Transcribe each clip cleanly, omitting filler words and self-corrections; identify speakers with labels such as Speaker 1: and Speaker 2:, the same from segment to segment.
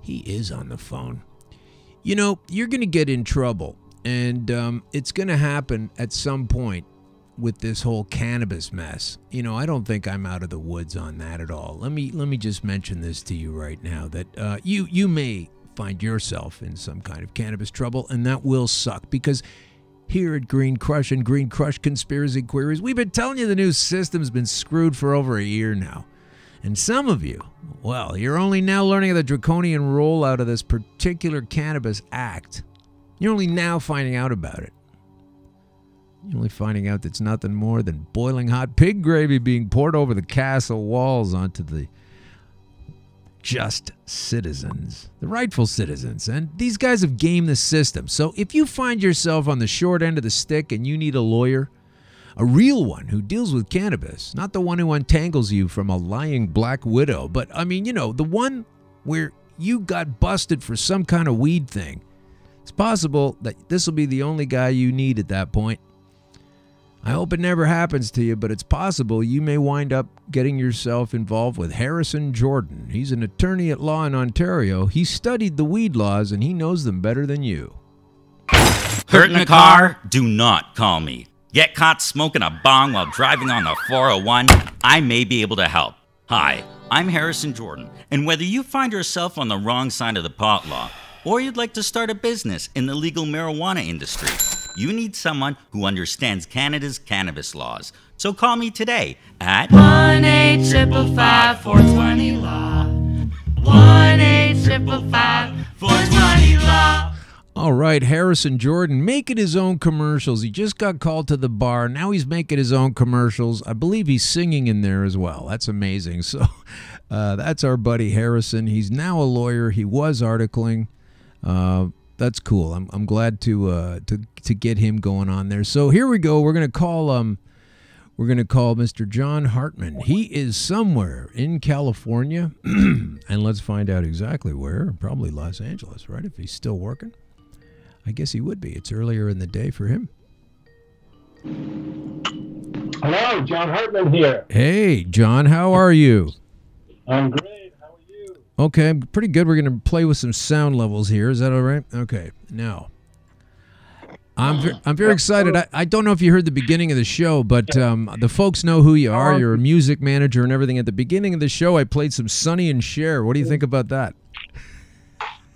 Speaker 1: He is on the phone. You know, you're going to get in trouble, and it's going to happen at some point with this whole cannabis mess. You know, I don't think I'm out of the woods on that at all. Let me just mention this to you right now, that you may find yourself in some kind of cannabis trouble, and that will suck, because here at Green Crush and Green Crush Conspiracy Queries, we've been telling you the new system's been screwed for over a year now. And some of you, well, you're only now learning of the draconian rollout of this particular cannabis act. You're only now finding out about it. You're only finding out that it's nothing more than boiling hot pig gravy being poured over the castle walls onto the just citizens, the rightful citizens. And these guys have gamed the system. So if you find yourself on the short end of the stick and you need a lawyer, a real one who deals with cannabis, not the one who untangles you from a lying black widow, but I mean, you know, the one where you got busted for some kind of weed thing, it's possible that this will be the only guy you need at that point. I hope it never happens to you, but it's possible you may wind up getting yourself involved with Harrison Jordan. He's an attorney at law in Ontario. He studied the weed laws, and he knows them better than you.
Speaker 2: Hurt in a car? Do not call me. Get caught smoking a bong while driving on the 401? I may be able to help. Hi, I'm Harrison Jordan, and whether you find yourself on the wrong side of the pot law, or you'd like to start a business in the legal marijuana industry, you need someone who understands Canada's cannabis laws. So call me today at
Speaker 3: 1-855-420-LAW. 1-855-420-LAW.
Speaker 1: All right, Harrison Jordan making his own commercials. He just got called to the bar. Now he's making his own commercials. I believe he's singing in there as well. That's amazing. So that's our buddy Harrison. He's now a lawyer. He was articling. That's cool. I'm glad to get him going on there. So here we go. We're gonna call Mr. John Hartmann. He is somewhere in California, and let's find out exactly where. Probably Los Angeles, right? If he's still working, I guess he would be. It's earlier in the day for him.
Speaker 4: Hello, John Hartmann here.
Speaker 1: Hey, John. How are you?
Speaker 4: I'm great.
Speaker 1: Okay, pretty good. We're going to play with some sound levels here. Is that all right? Okay. Now, I'm very excited. I don't know if you heard the beginning of the show, but the folks know who you are. You're a music manager and everything. At the beginning of the show, I played some Sonny and Cher. What do you think about that?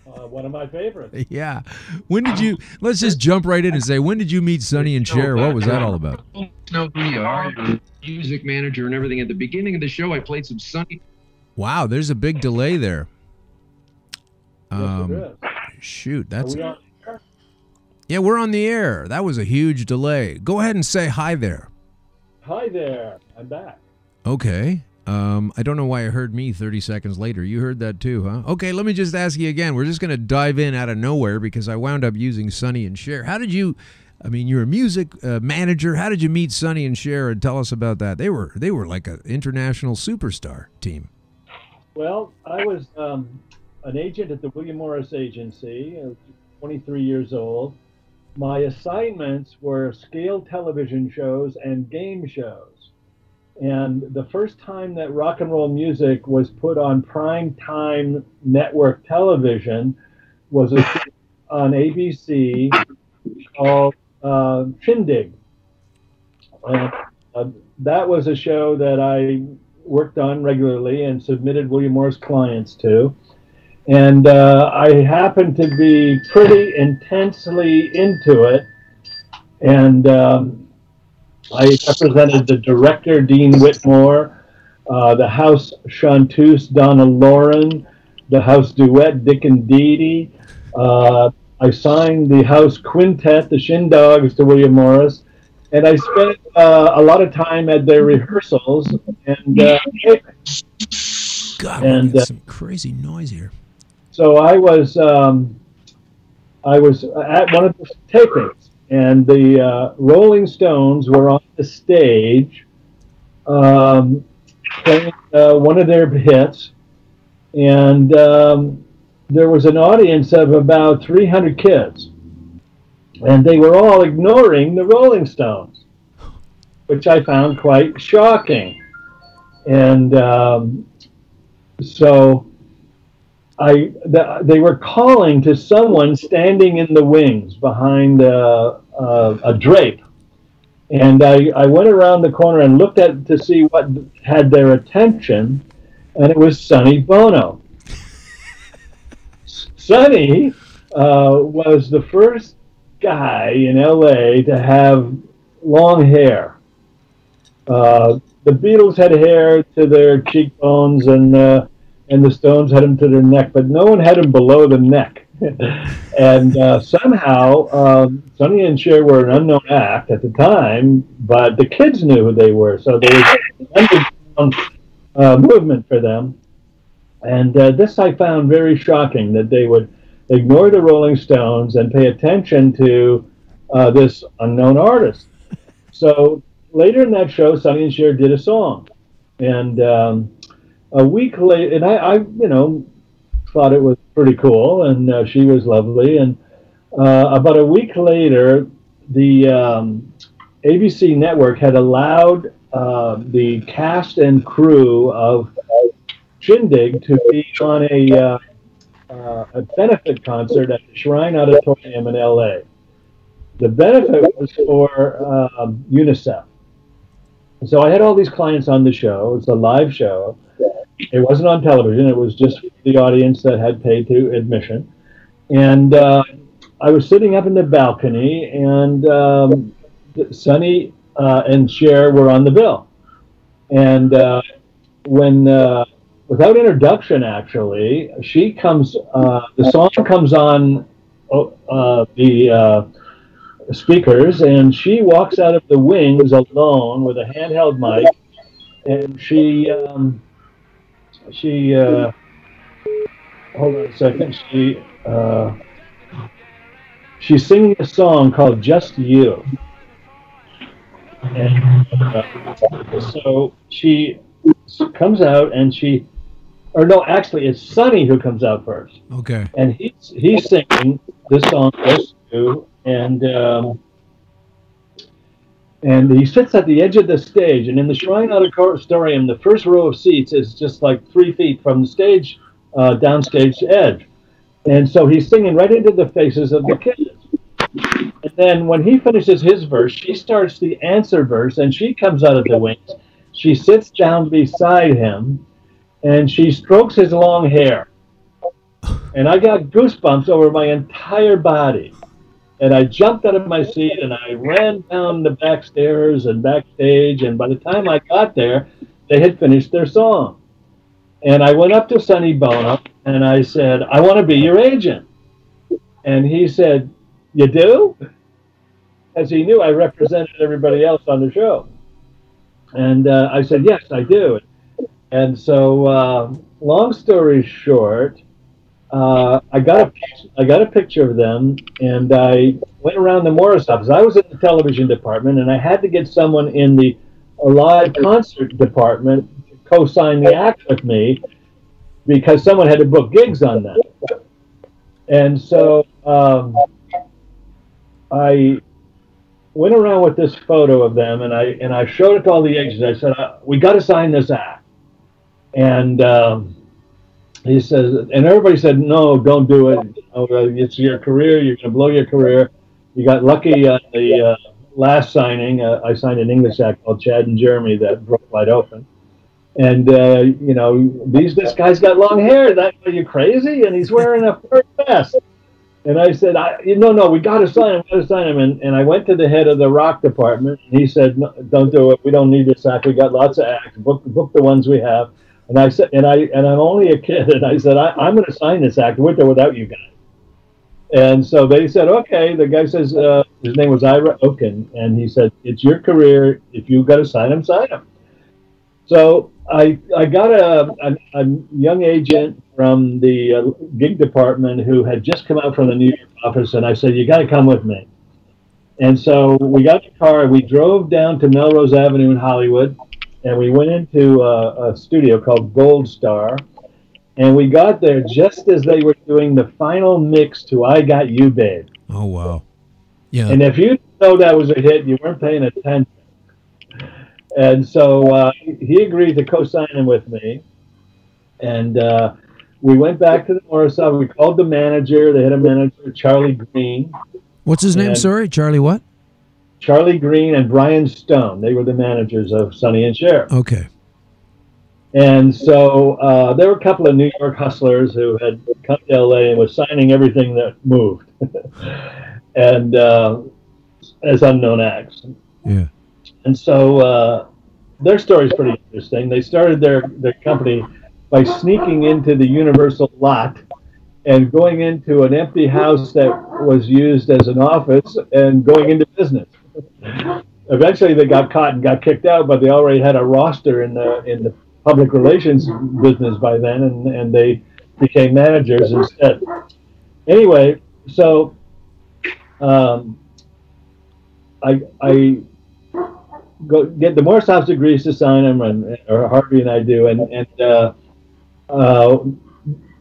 Speaker 4: One of my favorites.
Speaker 1: Yeah. When did you, let's just jump right in and say, when did you meet Sonny and Cher? What was that all about?
Speaker 5: Know who you are. You're a music manager and everything. At the beginning of the show, I played some Sonny.
Speaker 1: Wow, there's a big delay there.
Speaker 4: Yes,
Speaker 1: Shoot, that's... Yeah, we're on the air. That was a huge delay. Go ahead and say hi there.
Speaker 4: Hi there. I'm back.
Speaker 1: Okay. I don't know why I heard me 30 seconds later. You heard that too, huh? Okay, let me just ask you again. We're just going to dive in out of nowhere because I wound up using Sonny and Cher. How did you... I mean, you're a music manager. How did you meet Sonny and Cher? And tell us about that. They were like an international superstar team.
Speaker 4: Well, I was an agent at the William Morris Agency, 23 years old. My assignments were scale television shows and game shows. And the first time that rock and roll music was put on prime time network television was on ABC called Shindig. And that was a show that I worked on regularly and submitted William Morris clients to. And I happened to be pretty intensely into it. And I represented the director, Dean Whitmore, the house chanteuse, Donna Lauren, the house duet, Dick and Dee Dee. I signed the house quintet, the Shindogs, to William Morris. And I spent a lot of time at their rehearsals and
Speaker 1: God, we got some crazy noise here.
Speaker 4: So I was at one of the tapings, and the Rolling Stones were on the stage playing one of their hits, and there was an audience of about 300 kids. And they were all ignoring the Rolling Stones, which I found quite shocking. And so they were calling to someone standing in the wings behind a drape. And I went around the corner and looked to see what had their attention, and it was Sonny Bono. Sonny was the first guy in LA to have long hair. The Beatles had hair to their cheekbones, and the Stones had them to their neck, but no one had them below the neck. And somehow, Sonny and Cher were an unknown act at the time, but the kids knew who they were, so there was an underground movement for them. And this I found very shocking, that they would ignore the Rolling Stones and pay attention to this unknown artist. So later in that show, Sonny and Cher did a song. And a week later, and I thought it was pretty cool, and she was lovely. And about a week later, the ABC network had allowed the cast and crew of Shindig to be on a benefit concert at the Shrine Auditorium in LA. The benefit was for UNICEF. So I had all these clients on the show. It was a live show. It wasn't on television. It was just the audience that had paid to admission. And I was sitting up in the balcony, and Sonny and Cher were on the bill. And when, without introduction, actually, she comes, the song comes on the speakers, and she walks out of the wings alone with a handheld mic, and she hold on a second, she's singing a song called Just You. And so she comes out, and actually it's Sonny who comes out first.
Speaker 1: Okay.
Speaker 4: And he's singing this song Just You, and he sits at the edge of the stage, and in the Shrine Auditorium, the first row of seats is just like 3 feet from the stage, downstage edge. And so he's singing right into the faces of the kids. And then when he finishes his verse, she starts the answer verse, and she comes out of the wings. She sits down beside him, and she strokes his long hair. And I got goosebumps over my entire body. And I jumped out of my seat, and I ran down the back stairs and backstage, and by the time I got there, they had finished their song. And I went up to Sonny Bono, and I said, I want to be your agent. And he said, you do? As he knew I represented everybody else on the show. And I said, yes, I do. And so, long story short, I got a picture of them, and I went around the Morris office. I was in the television department, and I had to get someone in the live concert department to co-sign the act with me, because someone had to book gigs on that. And so I went around with this photo of them, and I showed it to all the agents. I said, we got to sign this act. And he says, and everybody said, no, don't do it. It's your career. You're going to blow your career. You got lucky on the last signing. I signed an English act called Chad and Jeremy that broke wide open. And, this guy's got long hair. Are you crazy? And he's wearing a fur vest. And I said, no, we got to sign him. And I went to the head of the rock department, and he said, no, don't do it. We don't need this act. We got lots of acts. Book the ones we have. And I said, and I'm only a kid, and I said, I'm going to sign this act with or without you guys. And so they said, okay. The guy says, his name was Ira Oken, and he said, it's your career. If you got to sign him, sign him. So I got a young agent from the gig department who had just come out from the New York office, and I said, you got to come with me. And so we got in the car, we drove down to Melrose Avenue in Hollywood, and we went into a studio called Gold Star, and we got there just as they were doing the final mix to I Got You, Babe.
Speaker 1: Oh, wow. Yeah.
Speaker 4: And if you didn't know that was a hit, you weren't paying attention. And so he agreed to co-sign him with me. And we went back to the Morris office. We called the manager. They had a manager, Charlie Green.
Speaker 1: What's his name? Sorry, Charlie what?
Speaker 4: Charlie Green and Brian Stone. They were the managers of Sonny and Cher.
Speaker 1: Okay.
Speaker 4: And so there were a couple of New York hustlers who had come to LA and was signing everything that moved, and as unknown acts.
Speaker 1: Yeah.
Speaker 4: And so their story is pretty interesting. They started their company by sneaking into the Universal lot and going into an empty house that was used as an office and going into business. Eventually, they got caught and got kicked out, but they already had a roster in the public relations business by then, and they became managers instead. Anyway, so I go get the Morris House agrees to sign them, or Harvey and I do, and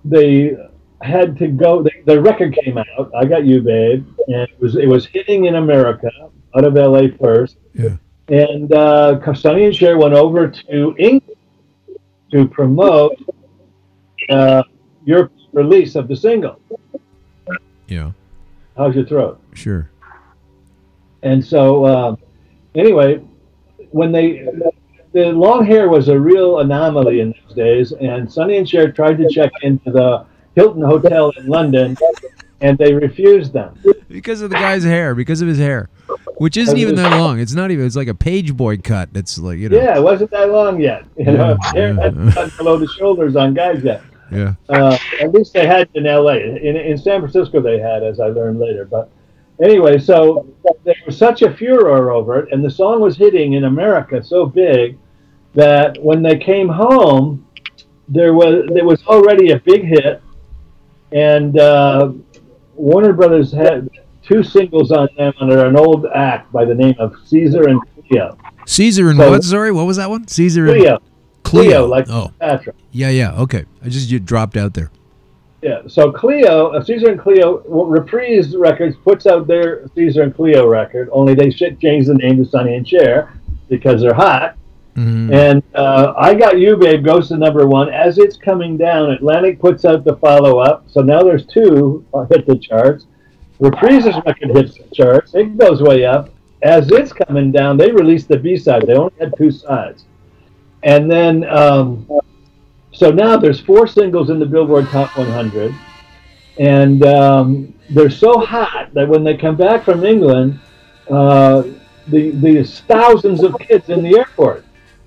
Speaker 4: they had to go. The record came out. I Got You, Babe, and it was hitting in America out of LA first.
Speaker 1: Yeah.
Speaker 4: And Sonny and Cher went over to England to promote your release of the single.
Speaker 1: Yeah.
Speaker 4: How's your throat?
Speaker 1: Sure.
Speaker 4: And so, anyway, when the long hair was a real anomaly in those days, and Sonny and Cher tried to check into the Hilton Hotel in London, and they refused them.
Speaker 1: Because of the guy's hair, because of his hair, which isn't even that long. It's not even. It's like a page boy cut. It's like, you know.
Speaker 4: Yeah, it wasn't that long yet. You know, hair hadn't cut below the shoulders on guys yet.
Speaker 1: Yeah.
Speaker 4: At least they had in L.A. In San Francisco they had, as I learned later. But anyway, so there was such a furor over it, and the song was hitting in America so big that when they came home, there was already a big hit, and Warner Brothers had 2 singles on them under an old act by the name of Caesar and Cleo.
Speaker 1: Caesar and what? Sorry, what was that one? Caesar and
Speaker 4: Cleo.
Speaker 1: Cleo,
Speaker 4: like
Speaker 1: oh.
Speaker 4: Patrick.
Speaker 1: Yeah, okay. You dropped out there.
Speaker 4: Yeah, so Cleo, Caesar and Cleo, Reprise Records puts out their Caesar and Cleo record, only they changed the name to Sonny and Cher because they're hot. Mm-hmm. And I Got You, Babe goes to #1. As it's coming down, Atlantic puts out the follow-up, so now there's 2 hit the charts. Reprise's record hits the charts. It goes way up. As it's coming down, they released the B-side. They only had 2 sides. And then, so now there's 4 singles in the Billboard Top 100. And they're so hot that when they come back from England, there's thousands of kids in the airport.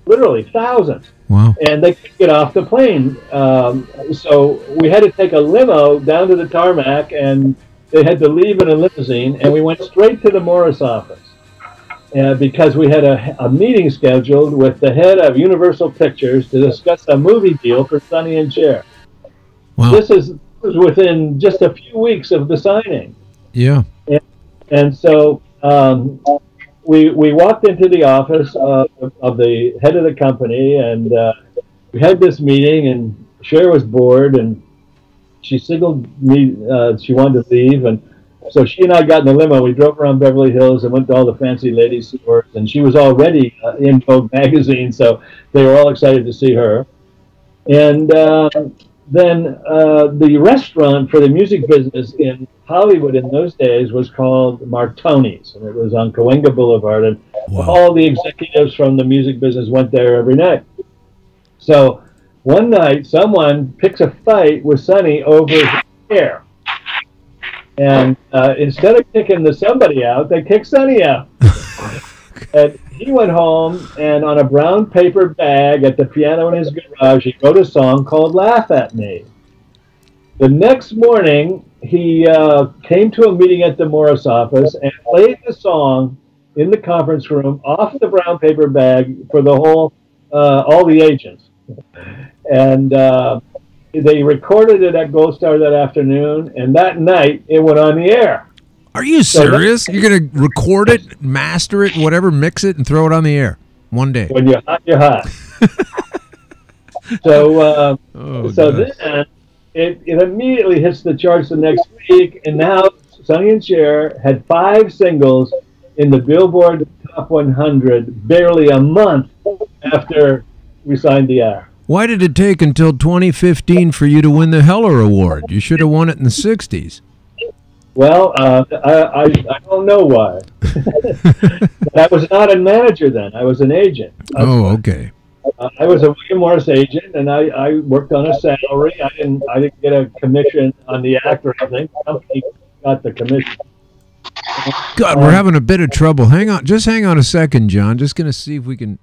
Speaker 4: Literally thousands.
Speaker 1: Wow.
Speaker 4: And they couldn't get off the plane. So we had to take a limo down to the tarmac, and they had to leave in a limousine, and we went straight to the Morris office because we had a meeting scheduled with the head of Universal Pictures to discuss a movie deal for Sonny and Cher.
Speaker 1: Wow.
Speaker 4: This was within just a few weeks of the signing.
Speaker 1: Yeah.
Speaker 4: And so we walked into the office of the head of the company, and we had this meeting, and Cher was bored, and she signaled me she wanted to leave, and so she and I got in the limo. We drove around Beverly Hills and went to all the fancy ladies' stores, and she was already in Vogue magazine, so they were all excited to see her. And then the restaurant for the music business in Hollywood in those days was called Martoni's, and it was on Cahuenga Boulevard, and all the executives from the music business went there every night. So one night, someone picks a fight with Sonny over his hair. And instead of kicking somebody out, they kicked Sonny out. And he went home, and on a brown paper bag at the piano in his garage, he wrote a song called Laugh at Me. The next morning, he came to a meeting at the Morris office and played the song in the conference room off the brown paper bag for the whole, all the agents. And they recorded it at Gold Star that afternoon, and that night it went on the air.
Speaker 1: Are you serious? You're going to record it, master it, whatever, mix it, and throw it on the air one day?
Speaker 4: When you're hot, you're hot. So then it immediately hits the charts the next week, and now Sonny and Cher had 5 singles in the Billboard Top 100 barely a month after we signed the act.
Speaker 1: Why did it take until 2015 for you to win the Heller Award? You should have won it in the 60s.
Speaker 4: Well, I don't know why. But I was not a manager then. I was an agent.
Speaker 1: Oh, okay.
Speaker 4: I was a William Morris agent, and I worked on a salary. I didn't get a commission on the act or anything. The company got the commission.
Speaker 1: God, we're having a bit of trouble. Just hang on a second, John. Just going to see if we can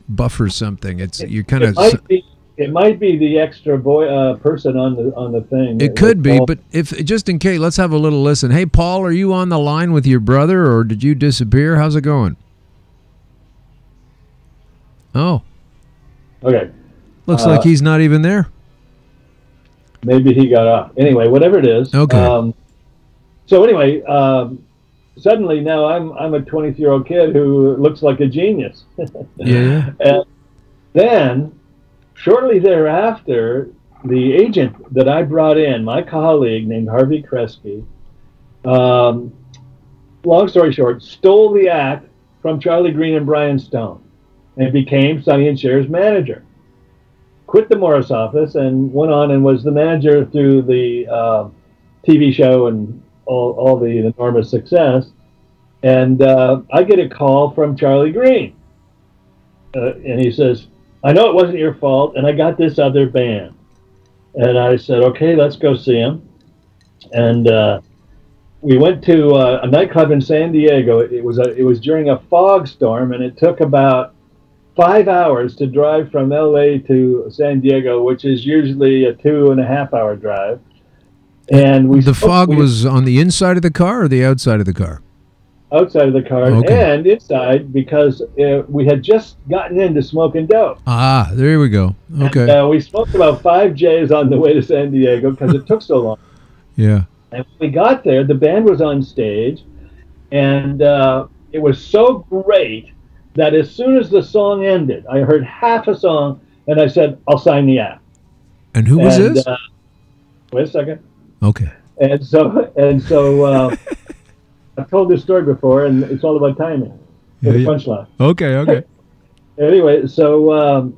Speaker 1: buffer something. You're kind of.
Speaker 4: It might be the extra person on the thing.
Speaker 1: It could be, but if just in case, let's have a little listen. Hey, Paul, are you on the line with your brother, or did you disappear? How's it going? Oh.
Speaker 4: Okay.
Speaker 1: Looks like he's not even there.
Speaker 4: Maybe he got off. Anyway, whatever it is.
Speaker 1: Okay.
Speaker 4: So anyway, suddenly now I'm a 23-year-old kid who looks like a genius.
Speaker 1: Yeah.
Speaker 4: And then, shortly thereafter, the agent that I brought in, my colleague named Harvey Crosby, long story short, stole the act from Charlie Green and Brian Stone and became Sonny and Cher's manager. Quit the Morris office and went on and was the manager through the TV show and all the enormous success. And I get a call from Charlie Green. And he says, I know it wasn't your fault, and I got this other band. And I said, okay, let's go see him. And we went to a nightclub in San Diego. It was during a fog storm, and it took about 5 hours to drive from LA to San Diego, which is usually a 2.5-hour drive. And the
Speaker 1: fog was on the inside of the car or the outside of the car?
Speaker 4: Outside of the car, okay. And inside because we had just gotten into smoking dope.
Speaker 1: Ah, there we go. Okay.
Speaker 4: And, we smoked about 5 J's on the way to San Diego because it took so long.
Speaker 1: Yeah.
Speaker 4: And when we got there, the band was on stage, and it was so great that as soon as the song ended, I heard half a song, and I said, I'll sign the act.
Speaker 1: And who was this?
Speaker 4: Wait a second.
Speaker 1: Okay.
Speaker 4: And so I've told this story before, and it's all about timing. The punchline.
Speaker 1: Okay.
Speaker 4: Anyway, so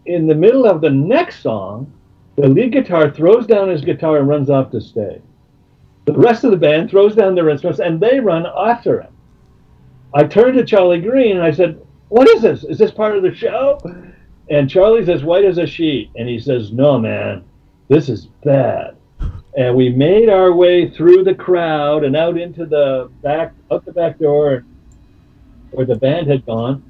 Speaker 4: in the middle of the next song, the lead guitar throws down his guitar and runs off the stage. The rest of the band throws down their instruments, and they run after him. I turned to Charlie Green, and I said, what is this? Is this part of the show? And Charlie's as white as a sheet, and he says, no, man, this is bad. And we made our way through the crowd and out into the back door where the band had gone,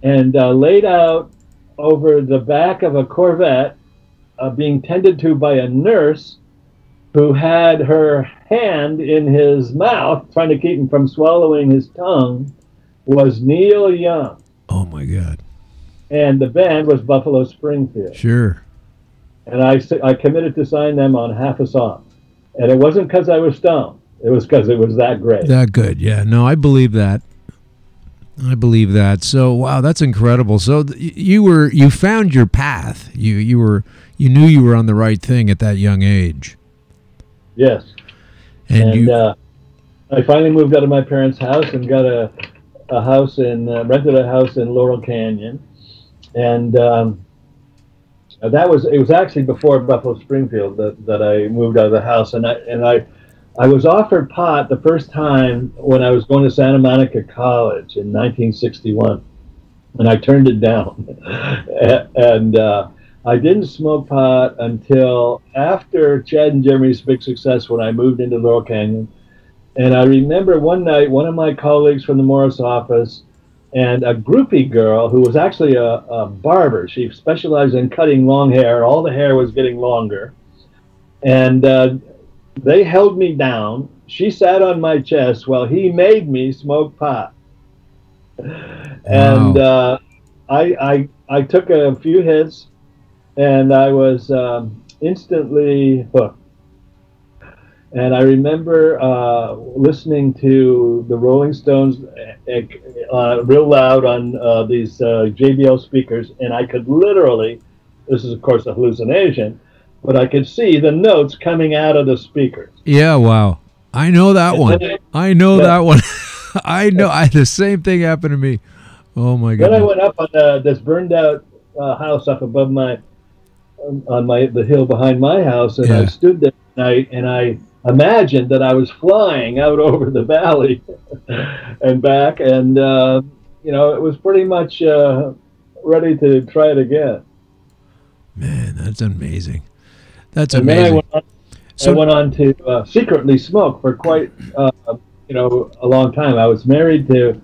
Speaker 4: and laid out over the back of a Corvette being tended to by a nurse who had her hand in his mouth trying to keep him from swallowing his tongue was Neil Young.
Speaker 1: Oh, my God.
Speaker 4: And the band was Buffalo Springfield.
Speaker 1: Sure.
Speaker 4: And I committed to sign them on half a song. And it wasn't because I was stoned. It was because it was that great.
Speaker 1: That good, yeah. No, I believe that. So, wow, that's incredible. So you found your path. You knew you were on the right thing at that young age.
Speaker 4: Yes. And I finally moved out of my parents' house and got a house rented a house in Laurel Canyon. And it was actually before Buffalo Springfield that I moved out of the house, and I was offered pot the first time when I was going to Santa Monica College in 1961, and I turned it down. And I didn't smoke pot until after Chad and Jeremy's big success when I moved into Laurel Canyon. And I remember one night, one of my colleagues from the Morris office and a groupie girl who was actually a barber. She specialized in cutting long hair. All the hair was getting longer. And they held me down. She sat on my chest while he made me smoke pot. And I took a few hits, and I was instantly hooked. And I remember listening to the Rolling Stones real loud on these JBL speakers, and I could literally, this is of course a hallucination, but I could see the notes coming out of the speakers.
Speaker 1: Yeah, wow. I know that one. I know that one. I know. The same thing happened to me. Oh my God.
Speaker 4: Then I went up on this burned out house up above my on the hill behind my house, and I
Speaker 1: Yeah.
Speaker 4: stood there at night, and I imagined that I was flying out over the valley and back, and it was pretty much ready to try it again.
Speaker 1: Man, that's amazing. That's
Speaker 4: And then
Speaker 1: amazing.
Speaker 4: I went on to secretly smoke for quite a long time. I was married to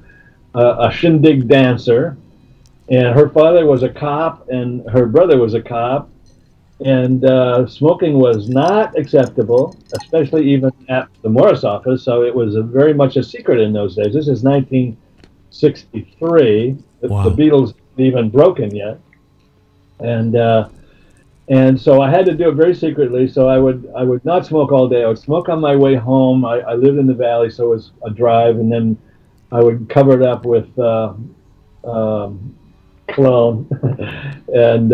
Speaker 4: a shindig dancer, and her father was a cop, and her brother was a cop, and smoking was not acceptable, especially even at the Morris office. So it was very much a secret in those days. This is 1963.
Speaker 1: Wow.
Speaker 4: The Beatles hadn't even broken yet, and so I had to do it very secretly. So I would not smoke all day. I would smoke on my way home. I lived in the valley, so it was a drive, and then I would cover it up with clone, and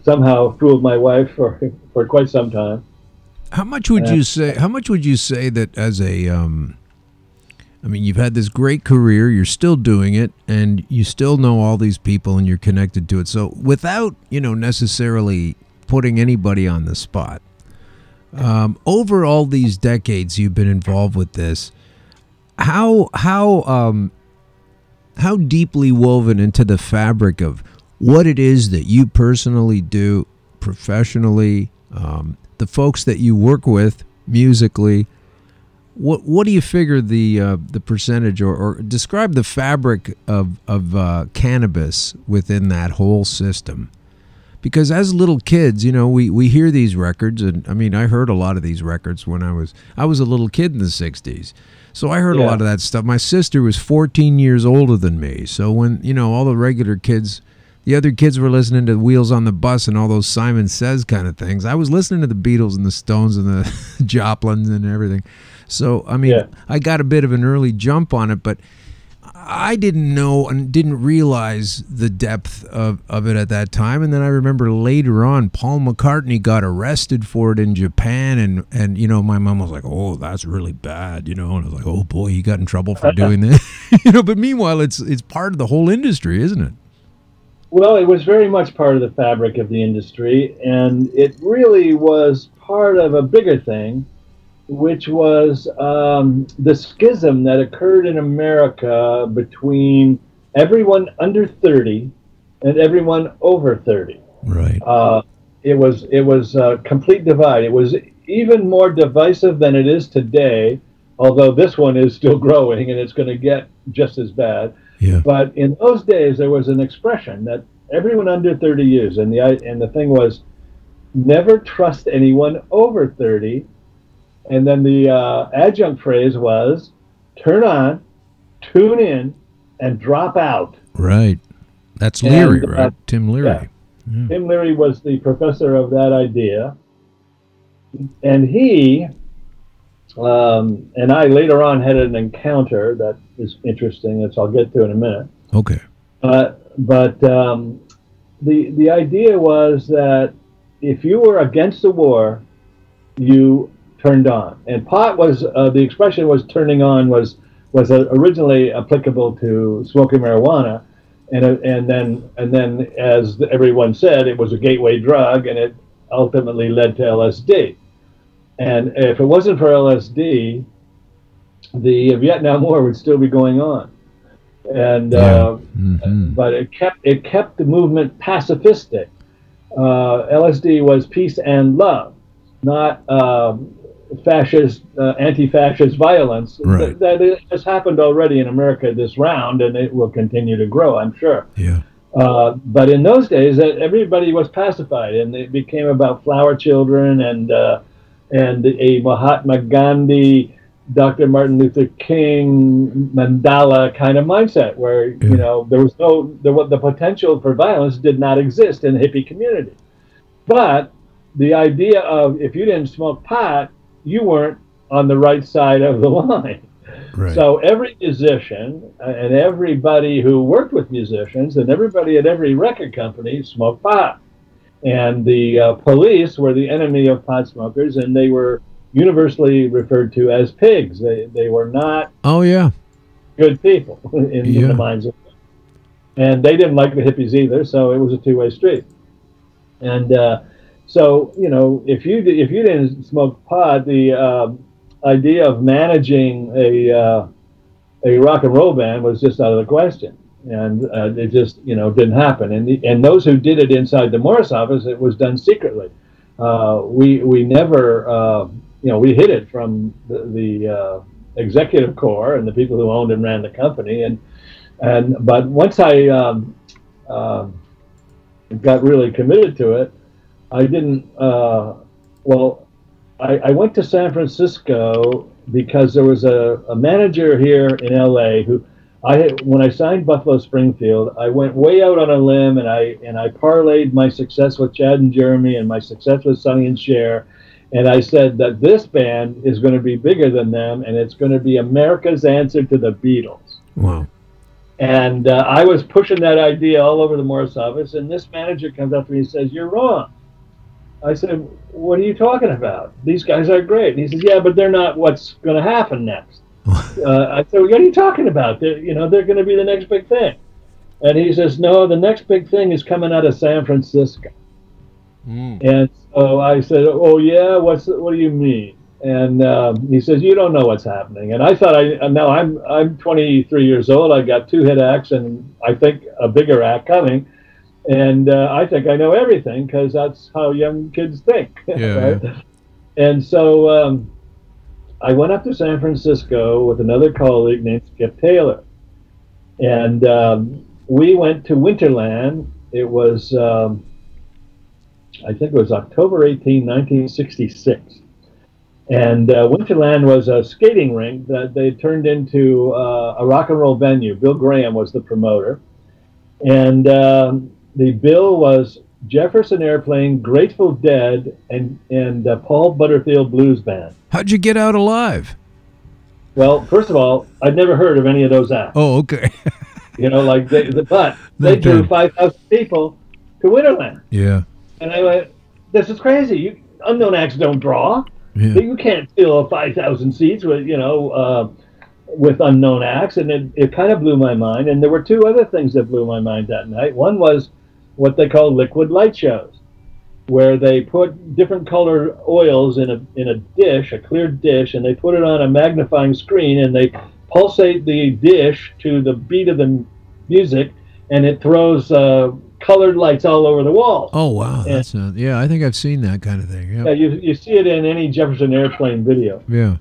Speaker 4: somehow fooled my wife for quite some time.
Speaker 1: How much would you say? How much would you say that as a? I mean, you've had this great career. You're still doing it, and you still know all these people, and you're connected to it. So, without necessarily putting anybody on the spot, over all these decades you've been involved with this, how deeply woven into the fabric of what it is that you personally do professionally, the folks that you work with musically, what do you figure the percentage or describe the fabric of cannabis within that whole system? Because as little kids, we hear these records, and I mean, I heard a lot of these records when I was a little kid in the 60s. So I heard a lot of that stuff. My sister was 14 years older than me. So when, all the regular kids, the other kids were listening to Wheels on the Bus and all those Simon Says kind of things, I was listening to the Beatles and the Stones and the Joplins and everything. So, I mean, I got a bit of an early jump on it, but I didn't know and didn't realize the depth of it at that time. And then I remember later on, Paul McCartney got arrested for it in Japan. And my mom was like, oh, that's really bad, And I was like, oh, boy, he got in trouble for doing this. But meanwhile, it's part of the whole industry, isn't it?
Speaker 4: Well, it was very much part of the fabric of the industry. And it really was part of a bigger thing, which was the schism that occurred in America between everyone under 30 and everyone over 30.
Speaker 1: Right.
Speaker 4: It was a complete divide. It was even more divisive than it is today, although this one is still growing and it's going to get just as bad.
Speaker 1: Yeah.
Speaker 4: But in those days, there was an expression that everyone under 30 years, and the thing was, never trust anyone over 30. And then the adjunct phrase was, turn on, tune in, and drop out.
Speaker 1: Right. That's Leary, right? Tim Leary.
Speaker 4: Yeah. Tim Leary was the professor of that idea. And he and I later on had an encounter that is interesting, which I'll get to in a minute.
Speaker 1: Okay.
Speaker 4: But the idea was that if you were against the war, you turned on. And pot was the expression was turning on was originally applicable to smoking marijuana, and then as everyone said, it was a gateway drug, and it ultimately led to LSD. And if it wasn't for LSD, the Vietnam War would still be going on. And but it kept the movement pacifistic. LSD was peace and love, not fascist, anti-fascist violence.
Speaker 1: Right.
Speaker 4: That has happened already in America this round, and it will continue to grow, I'm sure.
Speaker 1: Yeah.
Speaker 4: But in those days, everybody was pacified, and it became about flower children and a Mahatma Gandhi, Dr. Martin Luther King, Mandela kind of mindset, where there was the potential for violence did not exist in the hippie community. But the idea of if you didn't smoke pot, you weren't on the right side of the line.
Speaker 1: Right.
Speaker 4: So every musician and everybody who worked with musicians and everybody at every record company smoked pot. And the police were the enemy of pot smokers, and they were universally referred to as pigs. They were not good people in the minds of them. And they didn't like the hippies either, so it was a two-way street. And So if you didn't smoke pot, the idea of managing a rock and roll band was just out of the question, and it just didn't happen. And those who did it inside the Morris office, it was done secretly. We never we hid it from the executive core and the people who owned and ran the company. But once I got really committed to it, I didn't. I went to San Francisco because there was a manager here in LA who when I signed Buffalo Springfield, I went way out on a limb and I parlayed my success with Chad and Jeremy and my success with Sonny and Cher, and I said that this band is going to be bigger than them and it's going to be America's answer to the Beatles.
Speaker 1: Wow.
Speaker 4: And I was pushing that idea all over the Morris office, and this manager comes up to me and says, "You're wrong." I said, "What are you talking about? These guys are great." And he says, "Yeah, but they're not what's going to happen next." I said, "What are you talking about? They're going to be the next big thing." And he says, "No, the next big thing is coming out of San Francisco." And so I said, "Oh yeah, what do you mean?" And he says, "You don't know what's happening." And I thought, I'm 23 years old. I got 2 hit acts, and I think a bigger act coming. And I think I know everything because that's how young kids think.
Speaker 1: Yeah.
Speaker 4: Right? And so I went up to San Francisco with another colleague named Skip Taylor. And we went to Winterland. It was, I think it was October 18, 1966. And Winterland was a skating rink that they turned into a rock and roll venue. Bill Graham was the promoter. And the bill was Jefferson Airplane, Grateful Dead, and Paul Butterfield Blues Band.
Speaker 1: How'd you get out alive?
Speaker 4: Well, first of all, I'd never heard of any of those acts.
Speaker 1: Oh, okay.
Speaker 4: But they drew 5,000 people to Winterland.
Speaker 1: Yeah.
Speaker 4: And I went, "This is crazy. Unknown acts don't draw.
Speaker 1: Yeah.
Speaker 4: You can't fill 5,000 seats with with unknown acts." And it kind of blew my mind. And there were 2 other things that blew my mind that night. One was what they call liquid light shows, where they put different colored oils in a dish, a clear dish, and they put it on a magnifying screen, and they pulsate the dish to the beat of the music, and it throws colored lights all over the walls.
Speaker 1: Oh wow, that's yeah. I think I've seen that kind of thing. Yeah.
Speaker 4: Yeah, you see it in any Jefferson Airplane video.
Speaker 1: Yeah.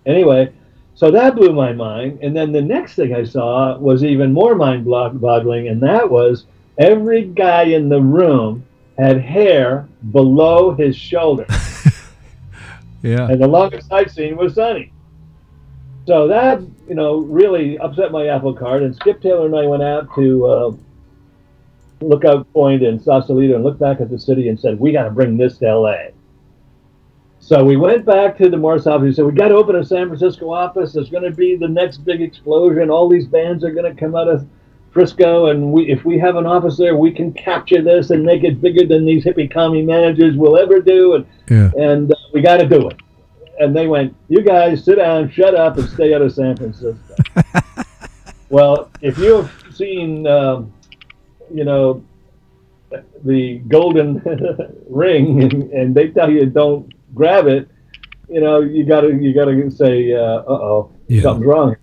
Speaker 4: Anyway, so that blew my mind, and then the next thing I saw was even more mind-boggling, and that was every guy in the room had hair below his shoulder.
Speaker 1: Yeah.
Speaker 4: And the longest I'd seen was Sonny. So that, really upset my apple cart, and Skip Taylor and I went out to Lookout Point in Sausalito and looked back at the city and said, "We got to bring this to L.A." So we went back to the Morris office and said, "We got to open a San Francisco office. There's going to be the next big explosion. All these bands are going to come out of Frisco, and if we have an office there, we can capture this and make it bigger than these hippie commie managers will ever do, and we got to do it." And they went, "You guys sit down, shut up, and stay out of San Francisco." Well, if you've seen, the golden ring, and they tell you don't grab it, you gotta say, "Uh-oh, something's wrong."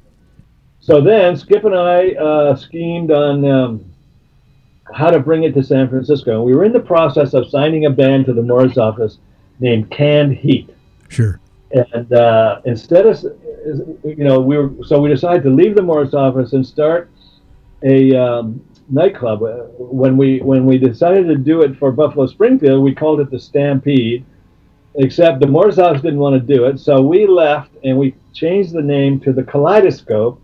Speaker 4: So then Skip and I schemed on how to bring it to San Francisco. We were in the process of signing a band to the Morris office named Canned Heat.
Speaker 1: Sure.
Speaker 4: And instead of, we decided to leave the Morris office and start a nightclub. When we decided to do it for Buffalo Springfield, we called it the Stampede. Except the Morris office didn't want to do it, so we left and we changed the name to the Kaleidoscope.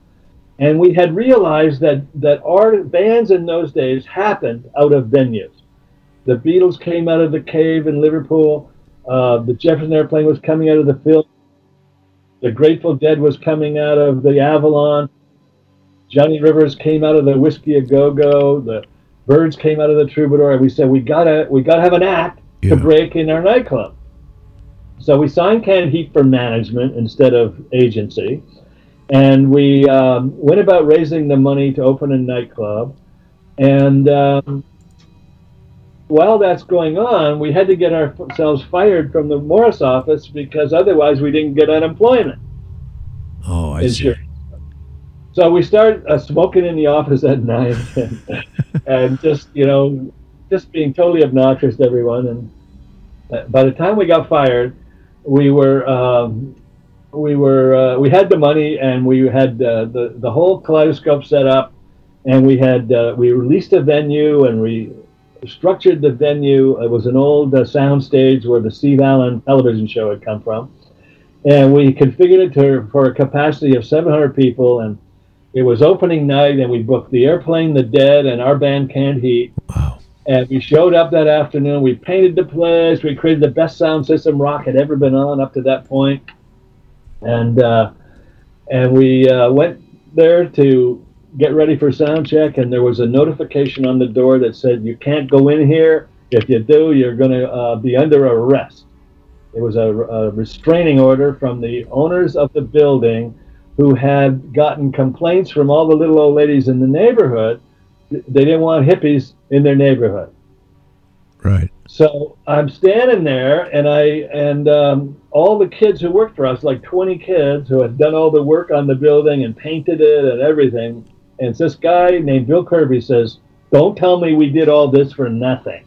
Speaker 4: And we had realized that our bands in those days happened out of venues. The Beatles came out of the Cave in Liverpool. The Jefferson Airplane was coming out of the Phil. The Grateful Dead was coming out of the Avalon. Johnny Rivers came out of the Whiskey A Go-Go. The Byrds came out of the Troubadour. And we said, we gotta have an act to break in our nightclub. So we signed Canned Heat for management instead of agency. And we went about raising the money to open a nightclub. And while that's going on, we had to get ourselves fired from the Morris office because otherwise we didn't get unemployment
Speaker 1: Oh, I see.
Speaker 4: insurance. So we started smoking in the office at night and just, just being totally obnoxious to everyone. And by the time we got fired, we had the money and we had the whole kaleidoscope set up, and we released a venue and we structured the venue. It was an old sound stage where the Steve Allen television show had come from, and we configured it for a capacity of 700 people. And it was opening night, and we booked the Airplane, the Dead, and our band Canned Heat.
Speaker 1: Wow.
Speaker 4: And we showed up that afternoon. We painted the place. We created the best sound system rock had ever been on up to that point. And we went there to get ready for sound check, and there was a notification on the door that said, "You can't go in here. If you do, you're going to be under arrest." It was a restraining order from the owners of the building, who had gotten complaints from all the little old ladies in the neighborhood. They didn't want hippies in their neighborhood.
Speaker 1: Right.
Speaker 4: So I'm standing there, and all the kids who worked for us, like 20 kids who had done all the work on the building and painted it and everything. And this guy named Bill Kirby says, "Don't tell me we did all this for nothing."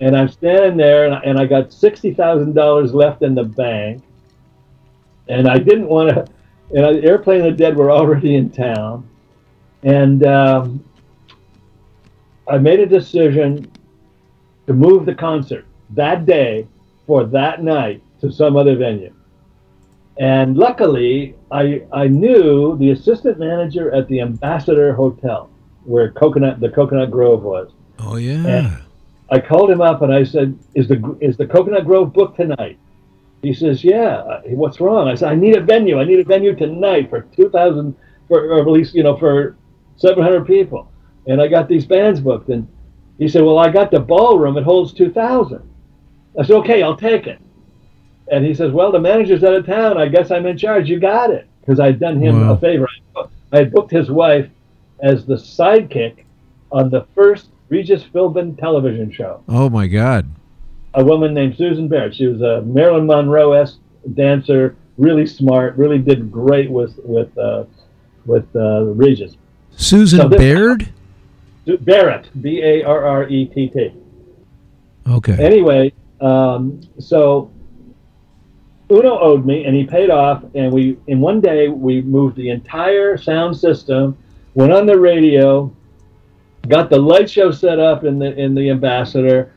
Speaker 4: And I'm standing there, and I got $60,000 left in the bank, and I didn't want to. And the Airplane and the Dead were already in town, and I made a decision to move the concert that day for that night to some other venue. And luckily, I knew the assistant manager at the Ambassador Hotel, where the Coconut Grove was.
Speaker 1: Oh, yeah.
Speaker 4: And I called him up and I said, "Is the Coconut Grove booked tonight?" He says, "Yeah." "What's wrong?" I said, I need a venue tonight for 2,000, or at least, for 700 people. And I got these bands booked. And he said, "Well, I got the ballroom. It holds 2,000. I said, "Okay, I'll take it." And he says, "Well, the manager's out of town. I guess I'm in charge. You got it." Because I'd done him
Speaker 1: Wow.
Speaker 4: a favor. I had booked his wife as the sidekick on the first Regis Philbin television show.
Speaker 1: Oh, my God.
Speaker 4: A woman named Susan Barrett. She was a Marilyn Monroe-esque dancer, really smart, really did great with Regis.
Speaker 1: Susan Baird?
Speaker 4: Barrett, Barrett.
Speaker 1: Okay.
Speaker 4: Anyway, so Uno owed me, and he paid off. And in one day, we moved the entire sound system, went on the radio, got the light show set up in the Ambassador,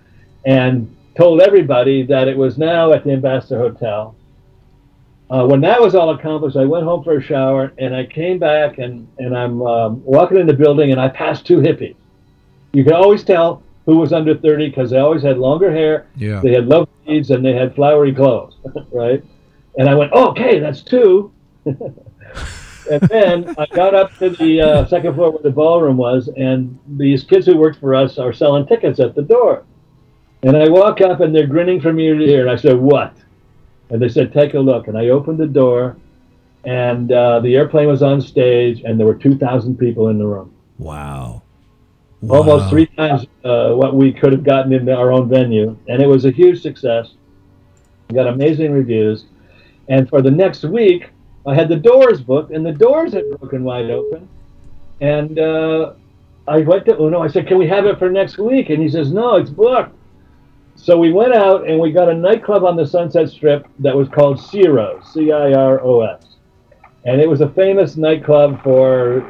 Speaker 4: and told everybody that it was now at the Ambassador Hotel. When that was all accomplished, I went home for a shower, and I came back, and I'm walking in the building, and I passed two hippies. You could always tell who was under 30 because they always had longer hair,
Speaker 1: Yeah.
Speaker 4: they had low beads, and they had flowery clothes, right? And I went, "Oh, okay, that's two." And then I got up to the second floor where the ballroom was, and these kids who worked for us are selling tickets at the door. And I walk up, and they're grinning from ear to ear. And I said, "What?" And they said, "Take a look." And I opened the door, and the Airplane was on stage, and there were 2,000 people in the room.
Speaker 1: Wow.
Speaker 4: Almost 3 times what we could have gotten in our own venue. And it was a huge success. We got amazing reviews. And for the next week, I had the Doors booked, and the Doors had broken wide open. And I went to Uno. I said, "Can we have it for next week?" And he says, "No, it's booked." So we went out, and we got a nightclub on the Sunset Strip that was called Ciros, Ciros. And it was a famous nightclub for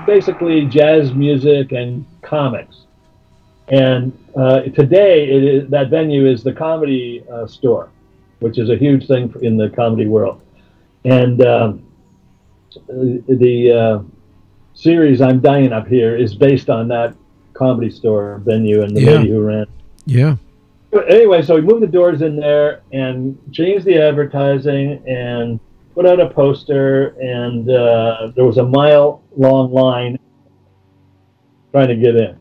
Speaker 4: basically jazz music and comics. And today, that venue is the Comedy Store, which is a huge thing in the comedy world. And the series I'm Dying Up Here is based on that Comedy Store venue and the lady who ran it.
Speaker 1: Yeah.
Speaker 4: Anyway, so we moved the Doors in there and changed the advertising and put out a poster, and there was a mile-long line trying to get in.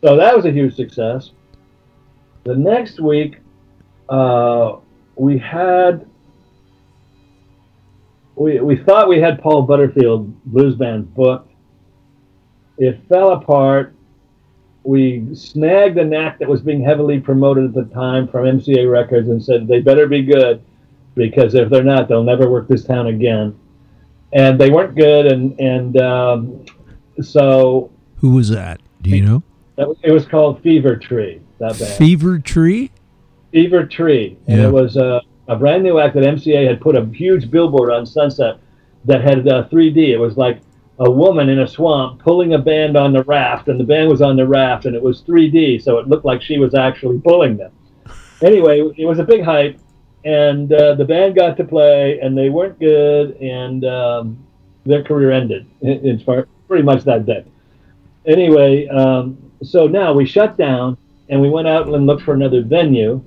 Speaker 4: So that was a huge success. The next week, we thought we had Paul Butterfield Blues Band booked. It fell apart. we snagged an act that was being heavily promoted at the time from MCA Records and said they better be good, because if they're not, they'll never work this town again. And they weren't good, so
Speaker 1: Who was that? Do you know?
Speaker 4: it was called Fever Tree. That band.
Speaker 1: Fever Tree?
Speaker 4: Fever Tree, and
Speaker 1: Yeah.
Speaker 4: it was a brand new act that MCA had put a huge billboard on Sunset that had 3D. It was like a woman in a swamp pulling a band on the raft, and the band was on the raft, and it was 3D, so it looked like she was actually pulling them. Anyway, it was a big hype, and the band got to play, and they weren't good, and their career ended. It's pretty much that day. Anyway, so now we shut down, and we went out and looked for another venue,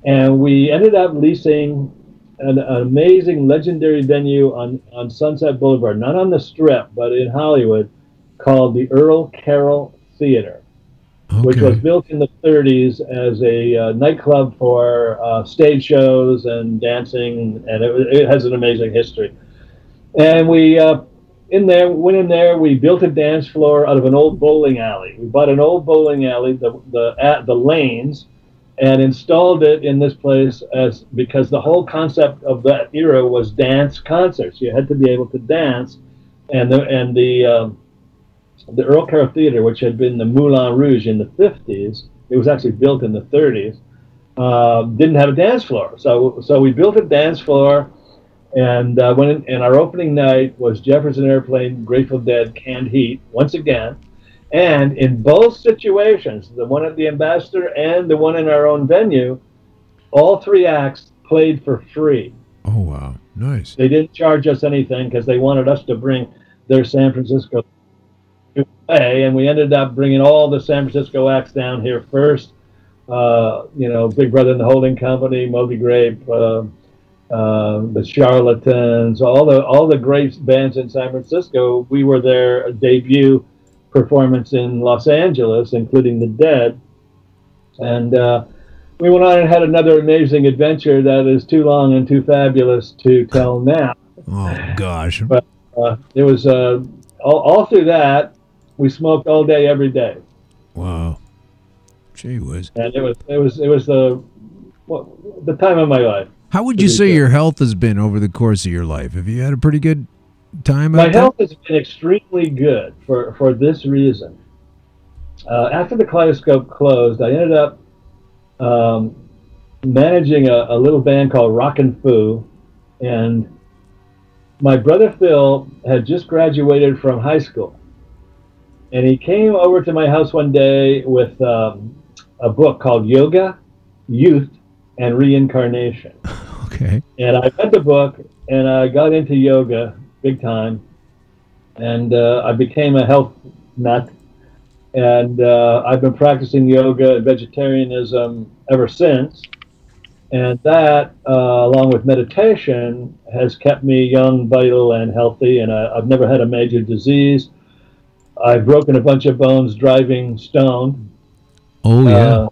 Speaker 4: and we ended up leasing an amazing, legendary venue on Sunset Boulevard, not on the Strip, but in Hollywood, called the Earl Carroll Theater, which was built in the 30s as a nightclub for stage shows and dancing, and it has an amazing history. And we went in there, we built a dance floor out of an old bowling alley. We bought an old bowling alley, the lanes, and installed it in this place because the whole concept of that era was dance concerts. You had to be able to dance, and the Earl Carroll Theater, which had been the Moulin Rouge in the 50s, it was actually built in the 30s, didn't have a dance floor. So we built a dance floor, and and our opening night was Jefferson Airplane, Grateful Dead, Canned Heat, once again. And in both situations, the one at the Ambassador and the one in our own venue, all three acts played for free.
Speaker 1: Oh, wow. Nice.
Speaker 4: They didn't charge us anything because they wanted us to bring their San Francisco to play, and we ended up bringing all the San Francisco acts down here first. Big Brother and the Holding Company, Moby Grape, the Charlatans, all the great bands in San Francisco. We were their debut performance in Los Angeles, including the Dead, and we went on and had another amazing adventure that is too long and too fabulous to tell now.
Speaker 1: Oh gosh!
Speaker 4: But it was all through that we smoked all day, every day.
Speaker 1: Wow, gee whiz!
Speaker 4: And it was the time of my life.
Speaker 1: How would you say your health has been over the course of your life? Have you had a pretty good time?
Speaker 4: My health has been extremely good for this reason. After the Kaleidoscope closed, I ended up managing a little band called Rockin' Foo, and my brother Phil had just graduated from high school, and he came over to my house one day with a book called Yoga, Youth, and Reincarnation.
Speaker 1: Okay.
Speaker 4: And I read the book, and I got into yoga big time, and I became a health nut, and I've been practicing yoga and vegetarianism ever since, and that, along with meditation, has kept me young, vital, and healthy, and I've never had a major disease. I've broken a bunch of bones driving stoned.
Speaker 1: Oh, yeah.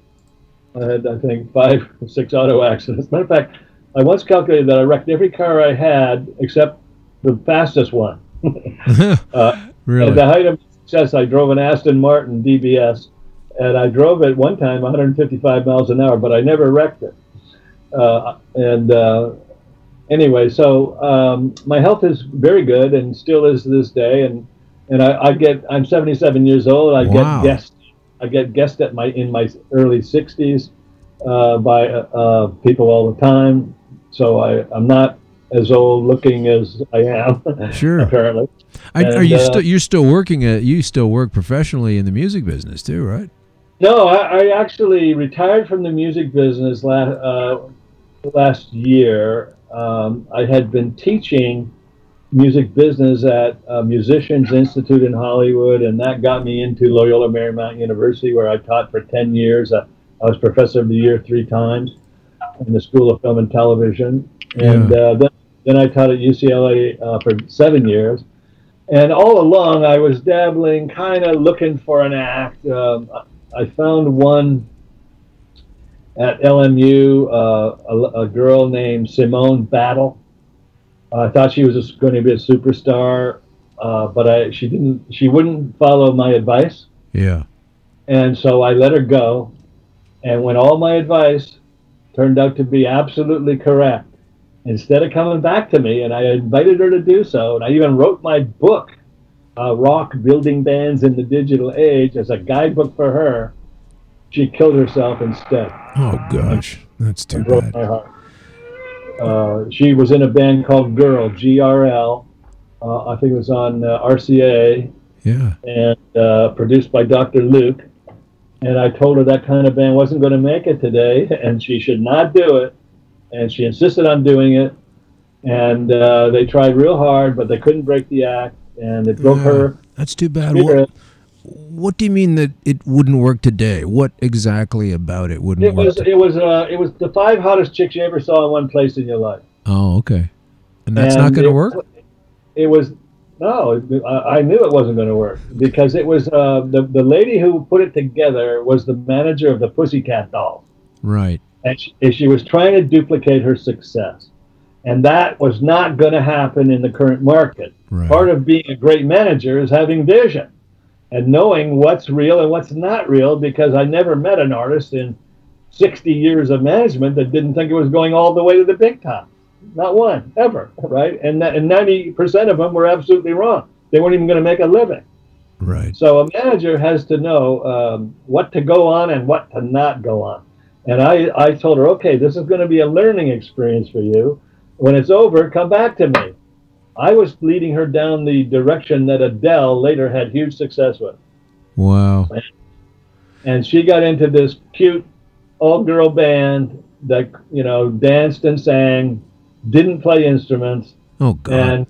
Speaker 4: I had, I think, 5 or 6 auto accidents. Matter of fact, I once calculated that I wrecked every car I had except the fastest one.
Speaker 1: Really?
Speaker 4: At the height of success, I drove an Aston Martin DBS, and I drove it one time 155 miles an hour, but I never wrecked it. Anyway, so my health is very good and still is to this day, and I'm 77 years old. I get guessed in my early 60s by people all the time. So I'm not as old looking as I am. Sure. Apparently.
Speaker 1: You still work professionally in the music business too, right?
Speaker 4: No, I actually retired from the music business last year. I had been teaching music business at Musicians Institute in Hollywood, and that got me into Loyola Marymount University, where I taught for 10 years. I was Professor of the Year 3 times in the School of Film and Television, and then I taught at UCLA for 7 years. And all along, I was dabbling, kind of looking for an act. I found one at LMU, a girl named Simone Battle. I thought she was going to be a superstar, but she wouldn't follow my advice.
Speaker 1: Yeah.
Speaker 4: And so I let her go. And when all my advice turned out to be absolutely correct, instead of coming back to me, and I invited her to do so, and I even wrote my book, Rock Building Bands in the Digital Age, as a guidebook for her, she killed herself instead.
Speaker 1: Oh, gosh. That's too
Speaker 4: broke
Speaker 1: bad.
Speaker 4: my heart. She was in a band called Girl, GRL. I think it was on RCA.
Speaker 1: Yeah.
Speaker 4: And produced by Dr. Luke. And I told her that kind of band wasn't going to make it today, and she should not do it. And she insisted on doing it. And they tried real hard, but they couldn't break the act, and it broke her.
Speaker 1: That's too bad.
Speaker 4: Spirit.
Speaker 1: What do you mean that it wouldn't work today? What exactly about it wouldn't work?
Speaker 4: It was the 5 hottest chicks you ever saw in one place in your life.
Speaker 1: Oh, okay. And that's not going to work?
Speaker 4: It was, no, I knew it wasn't going to work, because it was, the lady who put it together was the manager of the Pussycat Dolls.
Speaker 1: Right.
Speaker 4: And she was trying to duplicate her success. And that was not going to happen in the current market.
Speaker 1: Right.
Speaker 4: Part of being a great manager is having vision and knowing what's real and what's not real, because I never met an artist in 60 years of management that didn't think it was going all the way to the big time. Not one, ever, right? And 90% of them were absolutely wrong. They weren't even going to make a living.
Speaker 1: Right.
Speaker 4: So a manager has to know what to go on and what to not go on. And I told her, okay, this is going to be a learning experience for you. When it's over, come back to me. I was leading her down the direction that Adele later had huge success with.
Speaker 1: Wow.
Speaker 4: And she got into this cute all-girl band that, you know, danced and sang, didn't play instruments,
Speaker 1: Oh, God.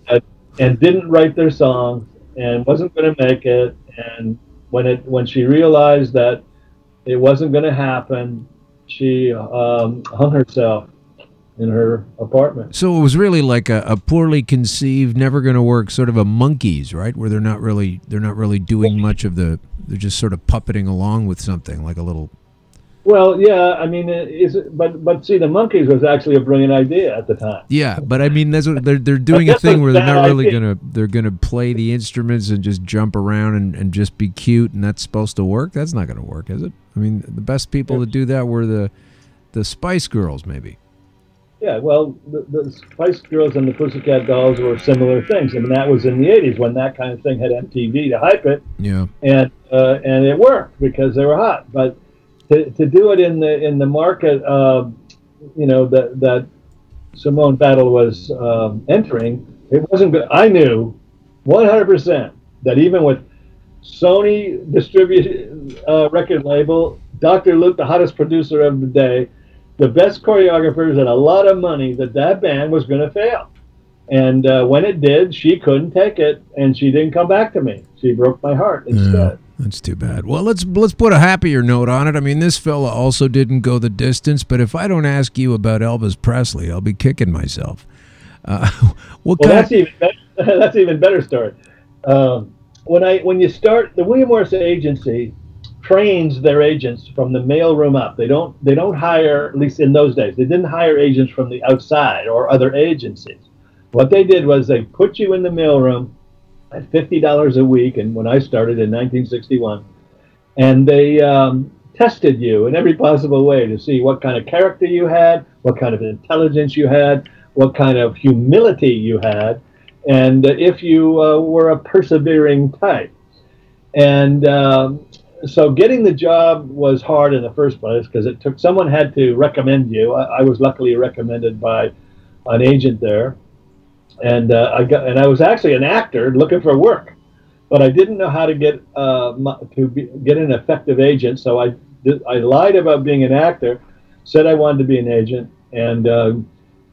Speaker 4: and didn't write their songs, and wasn't going to make it. And when she realized that it wasn't going to happen, she hung herself in her apartment.
Speaker 1: So it was really like a poorly conceived, never going to work sort of a Monkees, right? Where they're not really doing much of they're just sort of puppeting along with something like a little.
Speaker 4: Well, yeah, I mean, but see, the Monkees was actually a brilliant idea at the time.
Speaker 1: Yeah, but I mean, that's what they're doing, a thing where they're not really they're gonna play the instruments and just jump around and just be cute, and that's supposed to work. That's not gonna work, is it? I mean, the best people to do that were the Spice Girls, maybe.
Speaker 4: Yeah, well, the Spice Girls and the Pussycat Dolls were similar things. I mean, that was in the 80s when that kind of thing had MTV to hype it.
Speaker 1: Yeah.
Speaker 4: And it worked because they were hot. But to do it in the market, you know, that Simone Battle was entering, it wasn't good. I knew 100% that even with Sony distributed record label, Dr. Luke, the hottest producer of the day, the best choreographers, and a lot of money, that band was going to fail. And when it did, she couldn't take it, and she didn't come back to me. She broke my heart instead.
Speaker 1: Yeah, that's too bad. Well, let's put a happier note on it. I mean, this fella also didn't go the distance, but if I don't ask you about Elvis Presley, I'll be kicking myself.
Speaker 4: That's even better story. When you start, the William Morris Agency trains their agents from the mailroom up. They don't hire, at least in those days, they didn't hire agents from the outside or other agencies. What they did was they put you in the mailroom at $50 a week, and when I started in 1961, and they tested you in every possible way to see what kind of character you had, what kind of intelligence you had, what kind of humility you had, and if you were a persevering type. And so getting the job was hard in the first place because someone had to recommend you. I was luckily recommended by an agent there, and I was actually an actor looking for work, but I didn't know how to get an effective agent. So I lied about being an actor, said I wanted to be an agent, and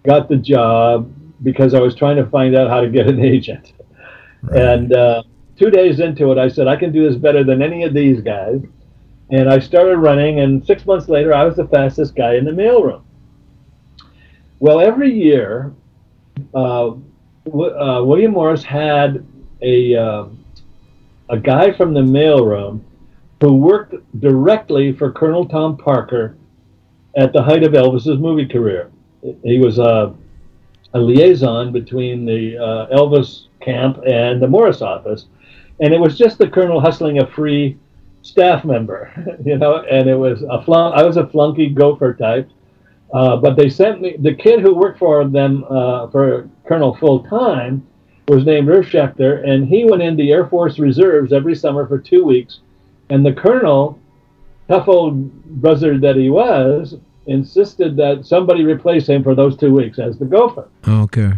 Speaker 4: got the job because I was trying to find out how to get an agent. Right. And 2 days into it, I said, I can do this better than any of these guys. And I started running, and 6 months later, I was the fastest guy in the mailroom. Well, every year, William Morris had a guy from the mailroom who worked directly for Colonel Tom Parker at the height of Elvis's movie career. He was a liaison between the Elvis camp and the Morris office. And it was just the colonel hustling a free staff member, and it was I was a flunky gopher type. But they sent me, the kid who worked for them, for Colonel full time, was named Irv Schechter, and he went in the Air Force Reserves every summer for 2 weeks. And the Colonel, tough old buzzard that he was, insisted that somebody replace him for those 2 weeks as the gopher.
Speaker 1: Okay.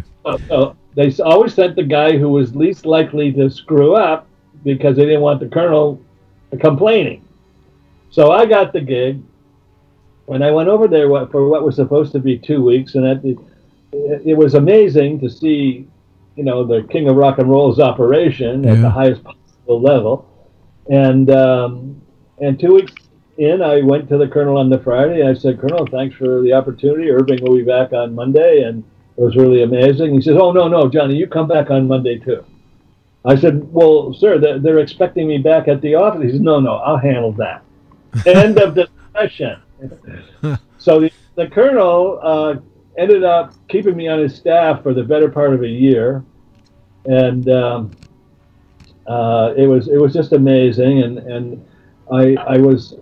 Speaker 4: So they always sent the guy who was least likely to screw up because they didn't want the Colonel complaining. So I got the gig. When I went over there for what was supposed to be 2 weeks, and it was amazing to see, the King of Rock and Roll's operation at the highest possible level. And 2 weeks in, I went to the Colonel on the Friday, and I said, Colonel, thanks for the opportunity. Irving will be back on Monday, and it was really amazing. He says, oh, no, Johnny, you come back on Monday too. I said, well, sir, they're expecting me back at the office. He says, no, I'll handle that. End of discussion. So the Colonel ended up keeping me on his staff for the better part of a year, and it was just amazing. And I was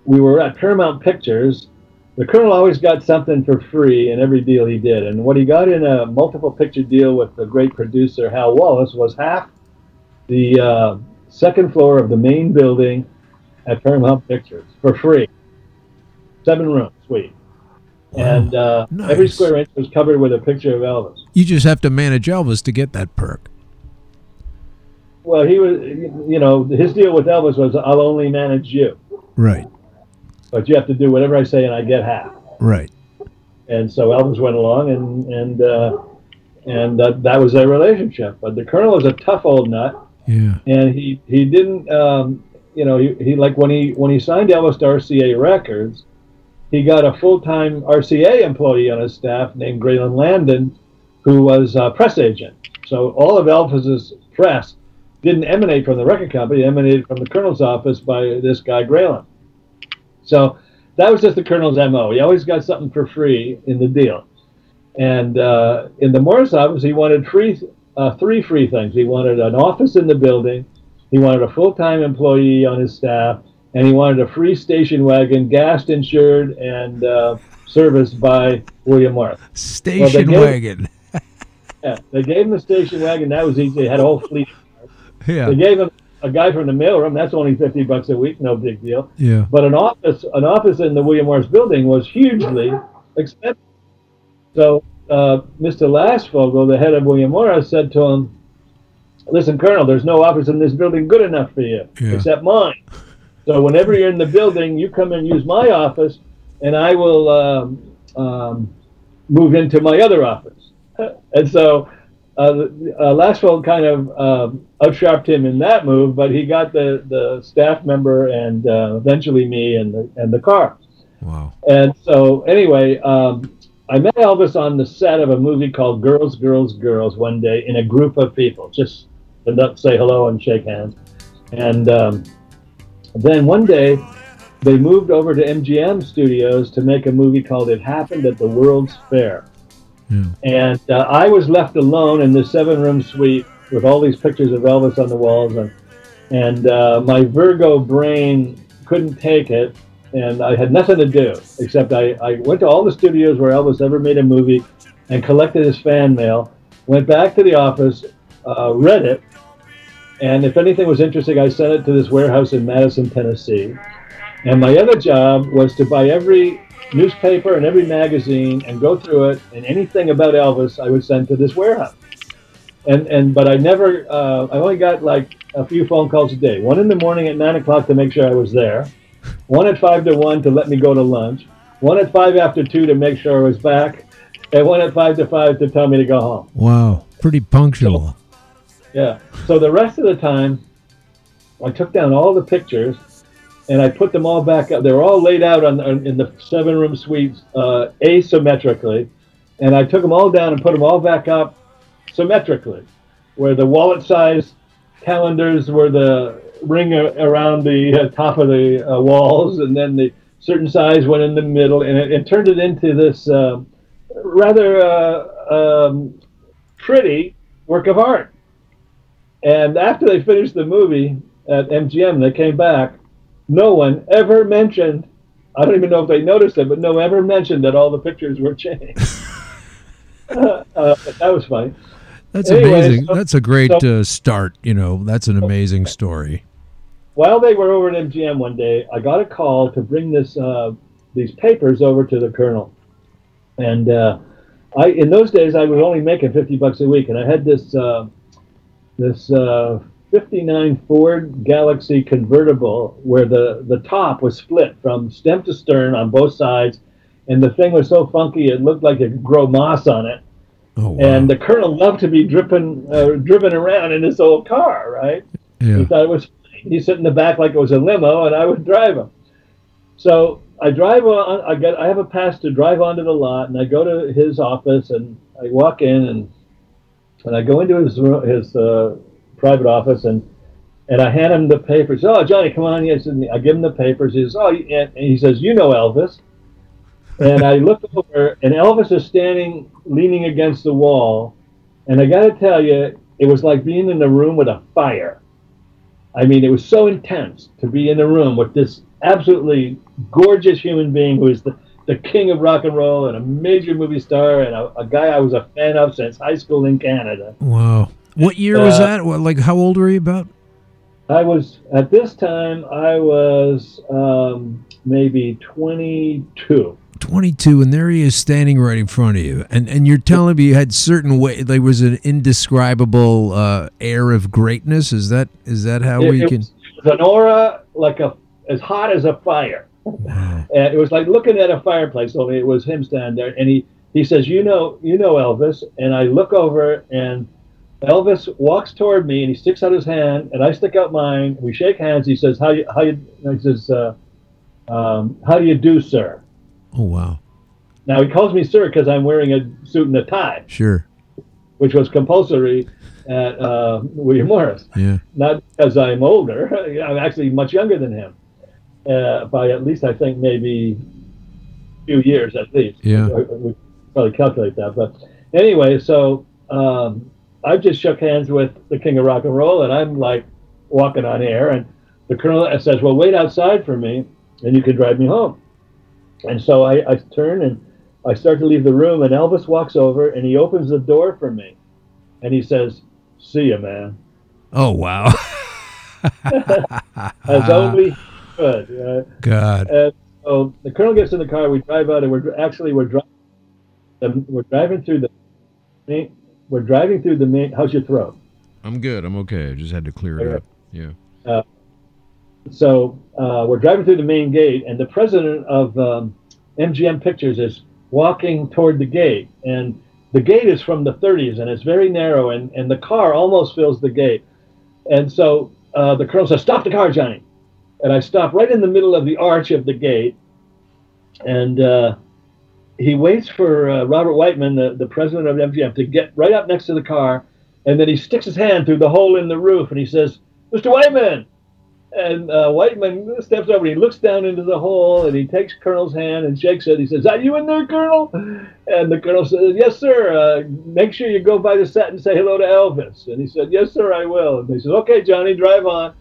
Speaker 4: we were at Paramount Pictures. The Colonel always got something for free in every deal he did, and what he got in a multiple picture deal with the great producer Hal Wallace was half the second floor of the main building at Paramount Pictures for free. 7-room suite. Wow, and nice. Every square inch was covered with a picture of Elvis.
Speaker 1: You just have to manage Elvis to get that perk.
Speaker 4: Well, he was, his deal with Elvis was, I'll only manage you.
Speaker 1: Right.
Speaker 4: But you have to do whatever I say and I get half.
Speaker 1: Right.
Speaker 4: And so Elvis went along and that was their relationship. But the Colonel was a tough old nut.
Speaker 1: Yeah.
Speaker 4: And he didn't, he like when he signed Elvis to RCA Records, he got a full-time RCA employee on his staff named Graylin Landon, who was a press agent. So all of Elvis's press didn't emanate from the record company, it emanated from the Colonel's office by this guy, Graylin. So that was just the Colonel's MO. He always got something for free in the deal. And in the Morris office, he wanted three free things. He wanted an office in the building, he wanted a full-time employee on his staff, and he wanted a free station wagon, gassed, insured, and serviced by William Morris.
Speaker 1: Station wagon.
Speaker 4: Yeah, they gave him the station wagon. That was easy. They had a whole fleet.
Speaker 1: Yeah.
Speaker 4: They gave him a guy from the mailroom. That's only $50 a week. No big deal.
Speaker 1: Yeah.
Speaker 4: But an office in the William Morris building was hugely expensive. So Mr. Lashvogel, the head of William Morris, said to him, "Listen, Colonel, there's no office in this building good enough for you, except mine. So whenever you're in the building, you come and use my office, and I will move into my other office." And so Lashvogel kind of outsharped him in that move, but he got the staff member and eventually me and the car.
Speaker 1: Wow. And
Speaker 4: so anyway, I met Elvis on the set of a movie called Girls, Girls, Girls one day in a group of people, just to say hello and shake hands. And then one day, they moved over to MGM Studios to make a movie called It Happened at the World's Fair. Yeah. And I was left alone in this 7-room suite with all these pictures of Elvis on the walls, and my Virgo brain couldn't take it, and I had nothing to do except I went to all the studios where Elvis ever made a movie and collected his fan mail, went back to the office, read it, and if anything was interesting, I sent it to this warehouse in Madison, Tennessee. And my other job was to buy every newspaper and every magazine and go through it, and anything about Elvis I would send to this warehouse. But I never, I only got like a few phone calls a day. One in the morning at 9 o'clock to make sure I was there. One at 5 to 1 to let me go to lunch. One at 5 after 2 to make sure I was back. And one at 5 to 5 to tell me to go home.
Speaker 1: Wow, pretty punctual.
Speaker 4: Yeah. So the rest of the time, I took down all the pictures and I put them all back up. They were all laid out in the 7-room suites asymmetrically. And I took them all down and put them all back up symmetrically, where the wallet-size calendars were the ring around the top of the walls, and then the certain size went in the middle, and it turned it into this rather pretty work of art. And after they finished the movie, at MGM. They came back. No one ever mentioned, I don't even know if they noticed it, but no one ever mentioned that all the pictures were changed. That was funny.
Speaker 1: That's
Speaker 4: Anyway,
Speaker 1: amazing.
Speaker 4: so-
Speaker 1: That's a great
Speaker 4: so-
Speaker 1: start. That's an amazing story.
Speaker 4: While they were over at MGM one day, I got a call to bring these papers over to the Colonel. And in those days, I was only making $50 a week, and I had this 59 Ford Galaxy convertible where the top was split from stem to stern on both sides, and the thing was so funky it looked like it could grow moss on it.
Speaker 1: Oh, wow.
Speaker 4: And the Colonel loved to be driven around in this old car, right?
Speaker 1: Yeah.
Speaker 4: He thought it was. He'd sit in the back like it was a limo, and I would drive him. So I drive on. I have a pass to drive onto the lot, and I go to his office, and I walk in, and I go into his private office, and I hand him the papers. Oh, Johnny, come on! Yes, I give him the papers. He says, "Oh," and he says, "You know Elvis." And I look over, and Elvis is standing, leaning against the wall, and I got to tell you, it was like being in a room with a fire. I mean, it was so intense to be in a room with this absolutely gorgeous human being who is the king of rock and roll and a major movie star and a guy I was a fan of since high school in Canada.
Speaker 1: Wow. What year was that? Like, how old were you about?
Speaker 4: At this time, I was maybe 22.
Speaker 1: 22, and there he is standing right in front of you. And you're telling me you had certain way, there was an indescribable air of greatness. Is that how
Speaker 4: It
Speaker 1: can?
Speaker 4: was an aura like as hot as a fire.
Speaker 1: Wow.
Speaker 4: And it was like looking at a fireplace, only it was him standing there. And he says, you know Elvis. And I look over, and Elvis walks toward me, and he sticks out his hand, and I stick out mine. We shake hands. He says, how do you do, sir?
Speaker 1: Oh, wow.
Speaker 4: Now, he calls me sir because I'm wearing a suit and a tie,
Speaker 1: Sure.
Speaker 4: which was compulsory at William Morris.
Speaker 1: Yeah.
Speaker 4: Not because I'm older. I'm actually much younger than him. By at least, I think, maybe a few years at least.
Speaker 1: Yeah.
Speaker 4: We probably calculate that. But anyway, so I just shook hands with the king of rock and roll, and I'm like walking on air. And the Colonel says, well, wait outside for me, and you can drive me home. And so I turn and I start to leave the room, and Elvis walks over and he opens the door for me, and he says, "See ya, man."
Speaker 1: Oh, wow.
Speaker 4: As only he could.
Speaker 1: God.
Speaker 4: And so the Colonel gets in the car. We drive out, and we're driving through the main. How's your throat?
Speaker 1: I'm good. I'm okay. I just had to clear it up. Yeah.
Speaker 4: So we're driving through the main gate, and the president of MGM Pictures is walking toward the gate. And the gate is from the 30s, and it's very narrow, and the car almost fills the gate. And so the Colonel says, "Stop the car, Johnny." And I stop right in the middle of the arch of the gate. And he waits for Robert Whiteman, the president of MGM, to get right up next to the car. And then he sticks his hand through the hole in the roof, and he says, "Mr. Whiteman." And Whiteman steps over, and he looks down into the hole, and he takes Colonel's hand and shakes it. He says, "Are you in there, Colonel?" And the Colonel says, "Yes, sir. Make sure you go by the set and say hello to Elvis." And he said, "Yes, sir, I will." And he says, "Okay, Johnny, drive on."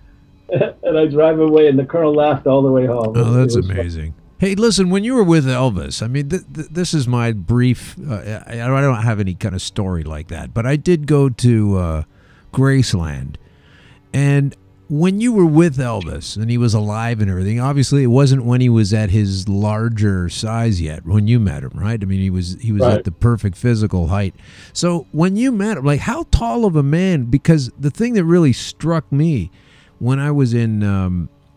Speaker 4: And I drive away, and the Colonel laughed all the way home.
Speaker 1: Oh, that's
Speaker 4: It was
Speaker 1: amazing. Hey, listen, when you were with Elvis, I mean, this is my brief, I don't have any kind of story like that, but I did go to Graceland. And when you were with Elvis and he was alive and everything, obviously it wasn't when he was at his larger size yet when you met him, right? I mean, he was
Speaker 4: Right.
Speaker 1: at the perfect physical height. So when you met him, like, how tall of a man? Because the thing that really struck me when I was in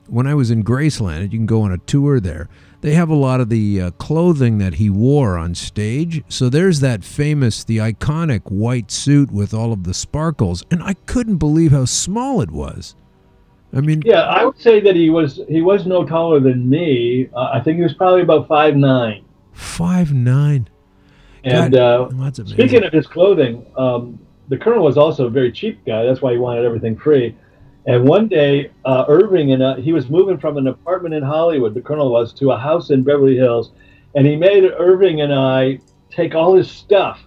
Speaker 1: Graceland, and you can go on a tour there, they have a lot of the clothing that he wore on stage. So there's that famous, the iconic white suit with all of the sparkles, and I couldn't believe how small it was. I mean,
Speaker 4: Yeah, I would say that he was no taller than me. I think he was probably about 5'9".
Speaker 1: 5'9".
Speaker 4: And
Speaker 1: that's amazing.
Speaker 4: speaking of his clothing, the Colonel was also a very cheap guy. That's why he wanted everything free. And one day, Irving he was moving from an apartment in Hollywood, the Colonel was, to a house in Beverly Hills, and he made Irving and I take all his stuff,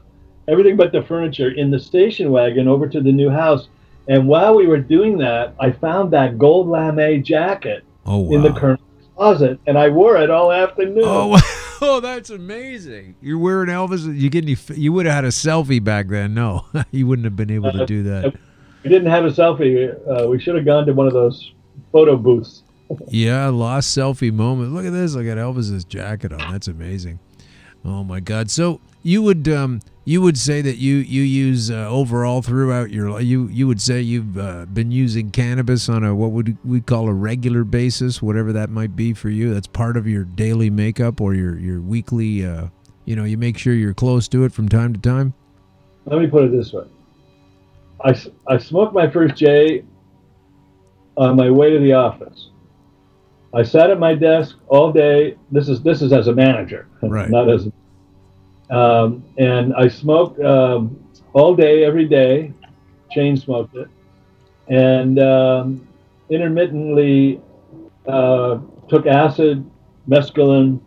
Speaker 4: everything but the furniture, in the station wagon over to the new house. And while we were doing that, I found that gold lame jacket in the colonel's closet, and I wore it all afternoon.
Speaker 1: Oh, that's amazing! You're wearing Elvis. You would have had a selfie back then. No, you wouldn't have been able to do that.
Speaker 4: We didn't have a selfie. We should have gone to one of those photo booths.
Speaker 1: Yeah, lost selfie moment. Look at this. I got Elvis's jacket on. That's amazing. Oh my God! So you would say that you use overall throughout your life. You would say you've been using cannabis on a what would we call a regular basis, whatever that might be for you. That's part of your daily makeup or your weekly. You make sure you're close to it from time to time.
Speaker 4: Let me put it this way. I smoked my first J on my way to the office. I sat at my desk all day. This is as a manager,
Speaker 1: right?
Speaker 4: Not as. And I smoked all day, every day. Chain smoked it, and intermittently took acid, mescaline,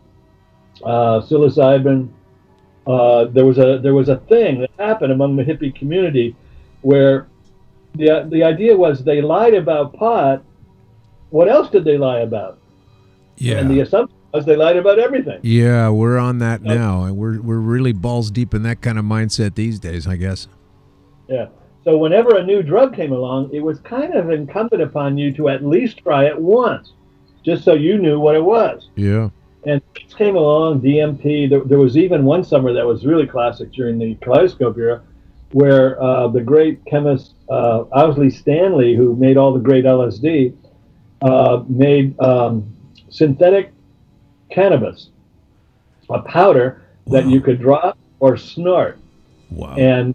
Speaker 4: psilocybin. There was a thing that happened among the hippie community where the idea was they lied about pot. What else did they lie about?
Speaker 1: Yeah.
Speaker 4: And the assumption was they lied about everything.
Speaker 1: Yeah, we're on that now, and we're really balls deep in that kind of mindset these days, I guess.
Speaker 4: Yeah. So whenever a new drug came along, it was kind of incumbent upon you to at least try it once, just so you knew what it was.
Speaker 1: Yeah.
Speaker 4: And things came along, DMT. There was even one summer that was really classic during the Kaleidoscope era, where the great chemist Owsley Stanley, who made all the great LSD, made synthetic cannabis, a powder that you could drop or snort.
Speaker 1: Wow.
Speaker 4: And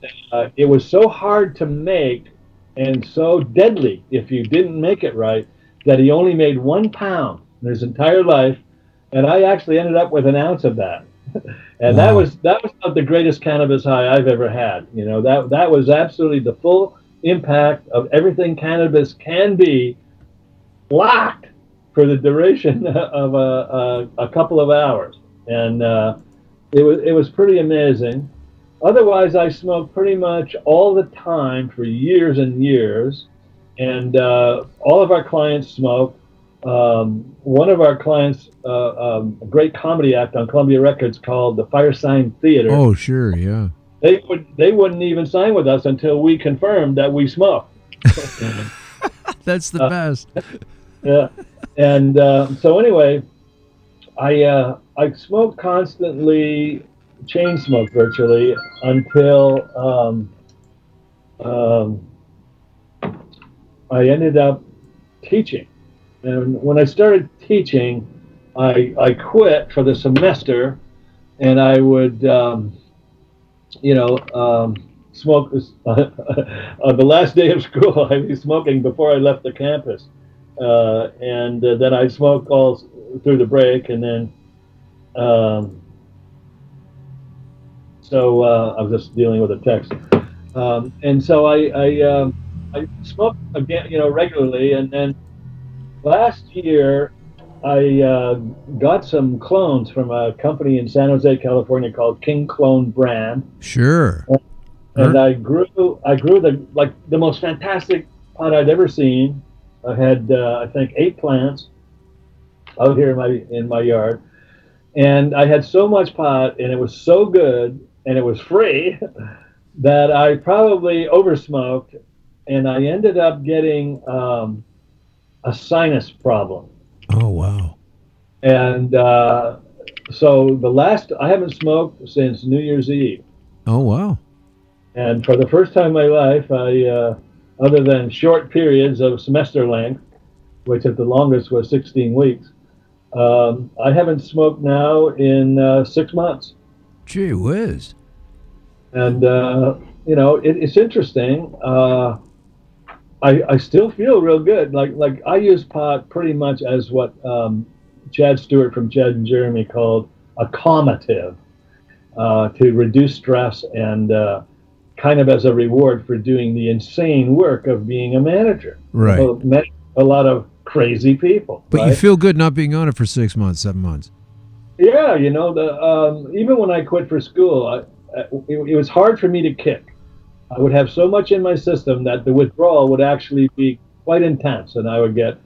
Speaker 4: it was so hard to make and so deadly if you didn't make it right that he only made 1 pound in his entire life. And I actually ended up with an ounce of that. And that was not the greatest cannabis high I've ever had. That was absolutely the full impact of everything cannabis can be, locked for the duration of a couple of hours, and it was pretty amazing. Otherwise, I smoked pretty much all the time for years and years, and all of our clients smoked. One of our clients, a great comedy act on Columbia Records called the Firesign Theater.
Speaker 1: Oh, sure, yeah.
Speaker 4: They wouldn't even sign with us until we confirmed that we smoked.
Speaker 1: That's the best.
Speaker 4: Yeah, and so anyway, I smoked constantly, chain smoked virtually until I ended up teaching. And when I started teaching, I quit for the semester, and I would smoke on the last day of school. I'd be smoking before I left the campus. And then I smoked all through the break, and then so I was just dealing with a text, and so I smoked again, regularly, and then last year I got some clones from a company in San Jose, California called King Clone Brand.
Speaker 1: Sure.
Speaker 4: And I grew the most fantastic pot I'd ever seen. I had I think 8 plants out here in my yard, and I had so much pot, and it was so good, and it was free, that I probably oversmoked, and I ended up getting a sinus problem.
Speaker 1: Oh wow!
Speaker 4: And so I haven't smoked since New Year's Eve.
Speaker 1: Oh wow!
Speaker 4: And for the first time in my life, I other than short periods of semester length, which at the longest was 16 weeks, I haven't smoked now in 6 months.
Speaker 1: Gee whiz.
Speaker 4: And, it's interesting. I still feel real good. Like I use pot pretty much as what Chad Stewart from Chad and Jeremy called a calmative, to reduce stress and kind of as a reward for doing the insane work of being a manager.
Speaker 1: Right.
Speaker 4: A lot of crazy people.
Speaker 1: But
Speaker 4: right?
Speaker 1: you feel good not being on it for 6 months, 7 months.
Speaker 4: Yeah, even when I quit for school, it was hard for me to kick. I would have so much in my system that the withdrawal would actually be quite intense, and I would get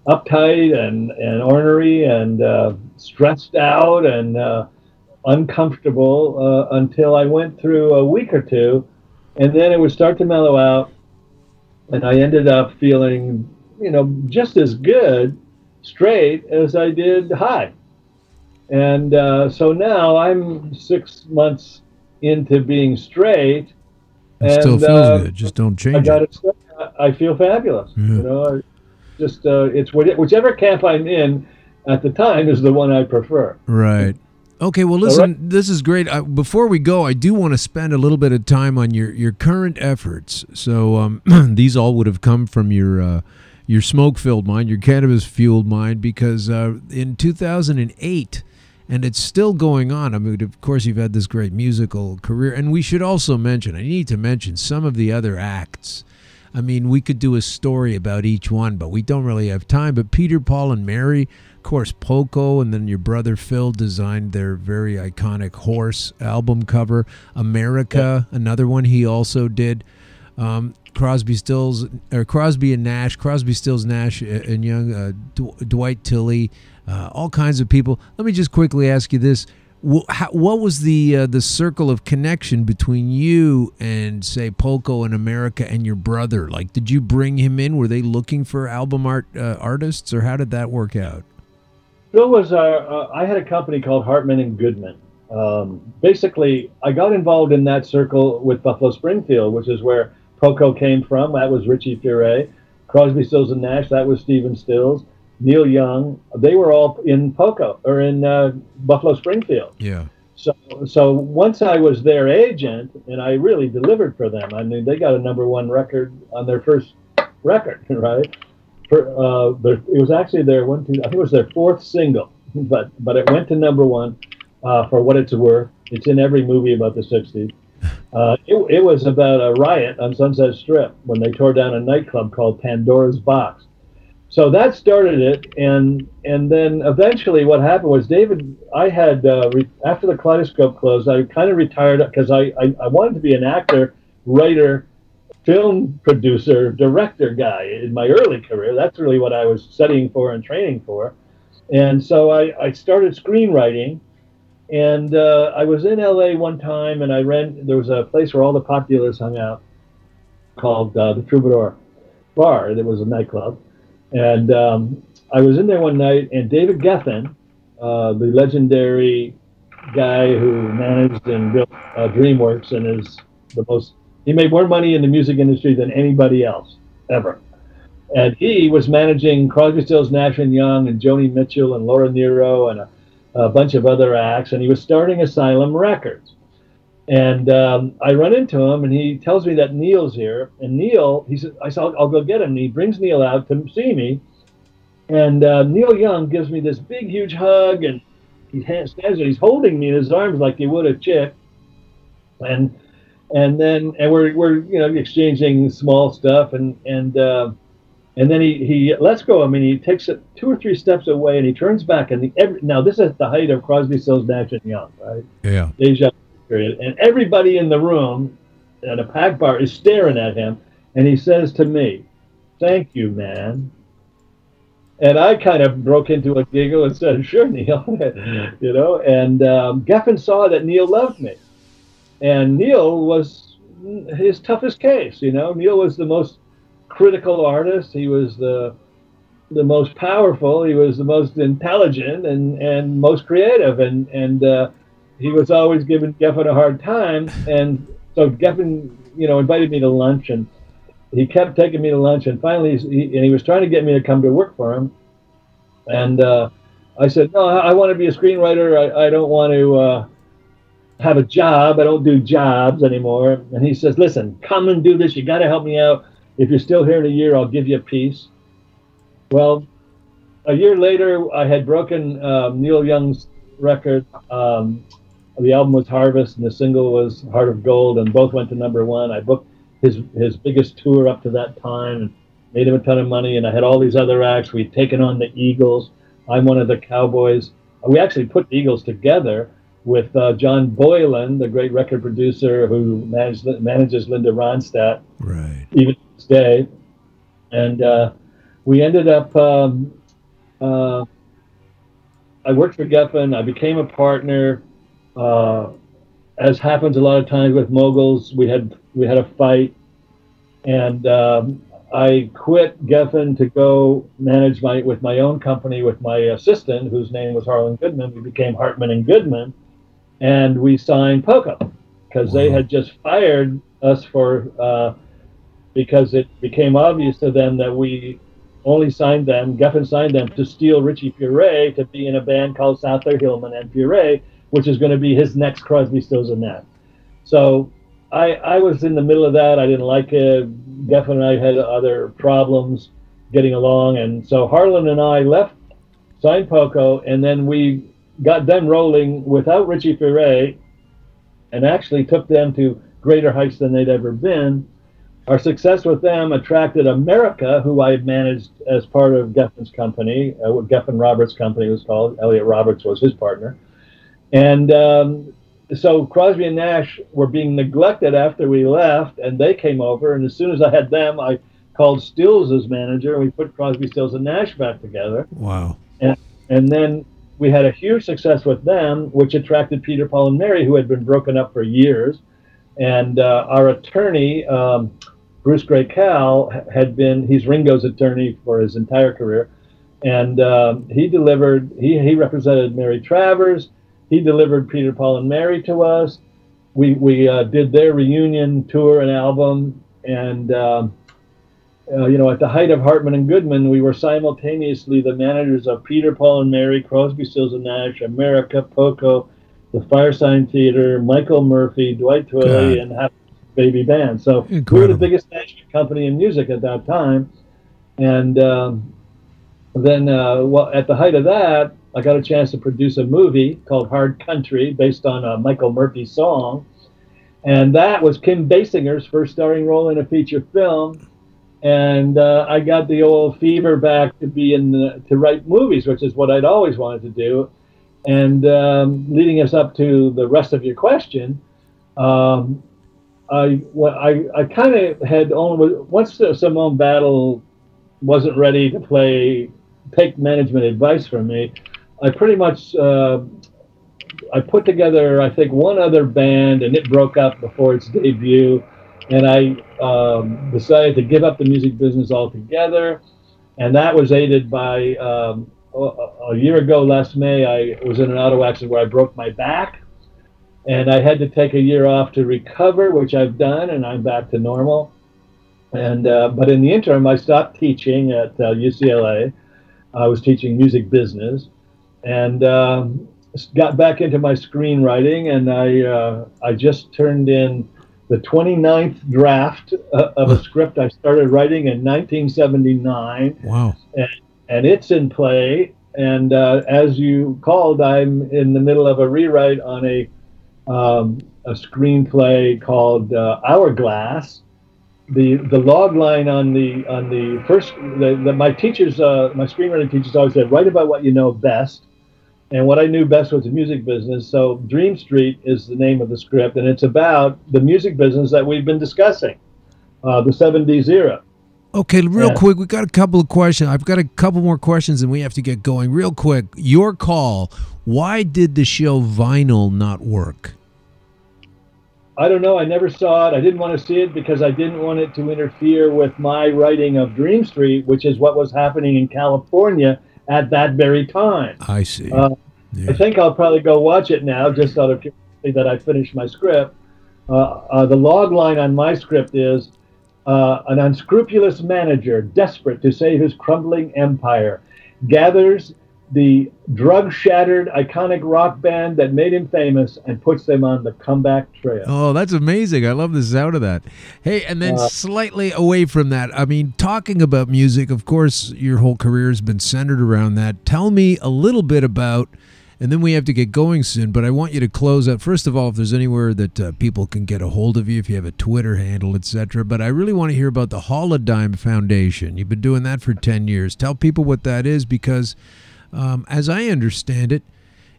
Speaker 4: uptight and ornery and stressed out and uncomfortable until I went through a week or two, and then it would start to mellow out, and I ended up feeling, just as good straight as I did high. And so now I'm 6 months into being straight,
Speaker 1: It still
Speaker 4: and
Speaker 1: feels good. Just don't
Speaker 4: I
Speaker 1: change
Speaker 4: got
Speaker 1: it.
Speaker 4: to say, I feel fabulous.
Speaker 1: Yeah.
Speaker 4: Just it's whichever camp I'm in at the time is the one I prefer.
Speaker 1: Right. Okay, well, listen, this is great. Before we go, I do want to spend a little bit of time on your current efforts. So these all would have come from your smoke-filled mind, your cannabis-fueled mind, because in 2008, and it's still going on. I mean, of course, you've had this great musical career, and we should also mention, I need to mention some of the other acts. I mean, we could do a story about each one, but we don't really have time. But Peter, Paul, and Mary, of course, Poco, and then your brother Phil designed their very iconic Horse album cover. America, another one he also did. Crosby, and Nash, Crosby, Stills, Nash, and Young, Dwight Tilley, all kinds of people. Let me just quickly ask you this. What was the circle of connection between you and, say, Poco and America and your brother? Like, did you bring him in? Were they looking for album artists, or how did that work out?
Speaker 4: Phil was I had a company called Hartmann and Goodman. Basically, I got involved in that circle with Buffalo Springfield, which is where Poco came from. That was Richie Furay. Crosby, Stills, and Nash. That was Stephen Stills. Neil Young. They were all in Poco or in Buffalo Springfield.
Speaker 1: Yeah.
Speaker 4: So once I was their agent, and I really delivered for them. I mean, they got a #1 record on their first record, right? It was actually I think it was their 4th single, but it went to #1 for what it's worth. It's in every movie about the '60s. It was about a riot on Sunset Strip when they tore down a nightclub called Pandora's Box. So that started it, and then eventually what happened was I had, after the Kaleidoscope closed, I kind of retired because I wanted to be an actor, writer, film producer, director guy in my early career. That's really what I was studying for and training for. And so I started screenwriting, and I was in LA one time, and there was a place where all the pop dealers hung out called the Troubadour Bar. It was a nightclub. And I was in there one night, and David Geffen, the legendary guy who managed and built DreamWorks and he made more money in the music industry than anybody else ever. And he was managing Crosby, Stills, Nash and Young and Joni Mitchell and Laura Nyro and a bunch of other acts, and he was starting Asylum Records. And I run into him, and he tells me that Neil's here. And Neil, he said, I'll go get him. And he brings Neil out to see me. And Neil Young gives me this big, huge hug, and he stands there. He's holding me in his arms like you would a chick. And we're exchanging small stuff, and then he lets go of me, and he takes it 2 or 3 steps away, and he turns back. And now this is the height of Crosby, Stills, Nash and Young, right?
Speaker 1: Yeah.
Speaker 4: Deja period. And everybody in the room at a packed bar is staring at him, and he says to me, "Thank you, man." And I kind of broke into a giggle and said, "Sure, Neil." And Geffen saw that Neil loved me, and Neil was his toughest case. Neil was the most critical artist. He was the most powerful. He was the most intelligent and most creative, and he was always giving Geffen a hard time. And so Geffen, invited me to lunch, and he kept taking me to lunch. And finally, he was trying to get me to come to work for him. And I said, "No, I want to be a screenwriter. I don't want to have a job. I don't do jobs anymore." And he says, "Listen, come and do this. You got to help me out. If you're still here in a year, I'll give you a piece." Well, a year later, I had broken Neil Young's record. The album was Harvest, and the single was Heart of Gold, and both went to #1. I booked his biggest tour up to that time and made him a ton of money, and I had all these other acts. We'd taken on the Eagles. I'm one of the Cowboys. We actually put the Eagles together with John Boylan, the great record producer who manages Linda Ronstadt,
Speaker 1: Right.
Speaker 4: even to this day. And we ended up, I worked for Geffen. I became a partner. As happens a lot of times with moguls, we had a fight, and I quit Geffen to go manage with my own company with my assistant, whose name was Harlan Goodman. We became Hartmann and Goodman, and we signed Poco because they had just fired us because it became obvious to them that we only signed them, Geffen signed them to steal Richie Furay to be in a band called Souther Hillman and Furay, which is going to be his next Crosby, Stills and Nash. So I was in the middle of that. I didn't like it. Geffen and I had other problems getting along, and so Harlan and I left, signed Poco, and then we got them rolling without Richie Furay, and actually took them to greater heights than they'd ever been. Our success with them attracted America, who I managed as part of Geffen's company, what Geffen Roberts' company was called. Elliot Roberts was his partner. And so Crosby and Nash were being neglected after we left, and they came over. And as soon as I had them, I called Stills as manager, and we put Crosby, Stills, and Nash back together.
Speaker 1: Wow.
Speaker 4: And then we had a huge success with them, which attracted Peter, Paul, and Mary, who had been broken up for years. And our attorney, Bruce Gray Cal, he's Ringo's attorney for his entire career. And he represented Mary Travers. He delivered Peter, Paul, and Mary to us. We did their reunion tour and album. And, at the height of Hartmann and Goodman, we were simultaneously the managers of Peter, Paul, and Mary, Crosby, Stills and Nash, America, Poco, the Firesign Theater, Michael Murphy, Dwight Twilley, and Happy Baby Band. So
Speaker 1: Incredible.
Speaker 4: we were the biggest management company in music at that time. And then at the height of that, I got a chance to produce a movie called Hard Country based on a Michael Murphy song. And that was Kim Basinger's first starring role in a feature film. And I got the old fever back to to write movies, which is what I'd always wanted to do. And leading us up to the rest of your question, I kind of had once Simone Battle wasn't ready to take management advice from me, I pretty much I put together, I think, one other band, and it broke up before its debut. And I decided to give up the music business altogether. And that was aided by, a year ago, last May, I was in an auto accident where I broke my back. And I had to take a year off to recover, which I've done, and I'm back to normal. And but in the interim, I stopped teaching at UCLA. I was teaching music business, and got back into my screenwriting. And I just turned in the 29th draft of a script I started writing in 1979.
Speaker 1: Wow.
Speaker 4: And it's in play. And as you called, I'm in the middle of a rewrite on a screenplay called Hourglass. The log line on the first, my teachers, my screenwriting teachers always said, write about what you know best. And what I knew best was the music business. So Dream Street is the name of the script, and it's about the music business that we've been discussing, the 70s era.
Speaker 1: Okay, real quick, we got a couple of questions. I've got a couple more questions, and we have to get going. Real quick, your call. Why did the show Vinyl not work?
Speaker 4: I don't know. I never saw it. I didn't want to see it because I didn't want it to interfere with my writing of Dream Street, which is what was happening in California at that very time.
Speaker 1: I see.
Speaker 4: I think I'll probably go watch it now, just out of curiosity that I finished my script. The log line on my script is, an unscrupulous manager, desperate to save his crumbling empire, gathers the drug-shattered iconic rock band that made him famous and puts them on the comeback trail.
Speaker 1: Oh, that's amazing. I love the sound of that. Hey, and then slightly away from that, I mean, talking about music, of course, your whole career has been centered around that. Tell me a little bit about, and then we have to get going soon, but I want you to close out. First of all, if there's anywhere that people can get a hold of you, if you have a Twitter handle, etc. But I really want to hear about the Holodyne Foundation. You've been doing that for 10 years. Tell people what that is, because as I understand it,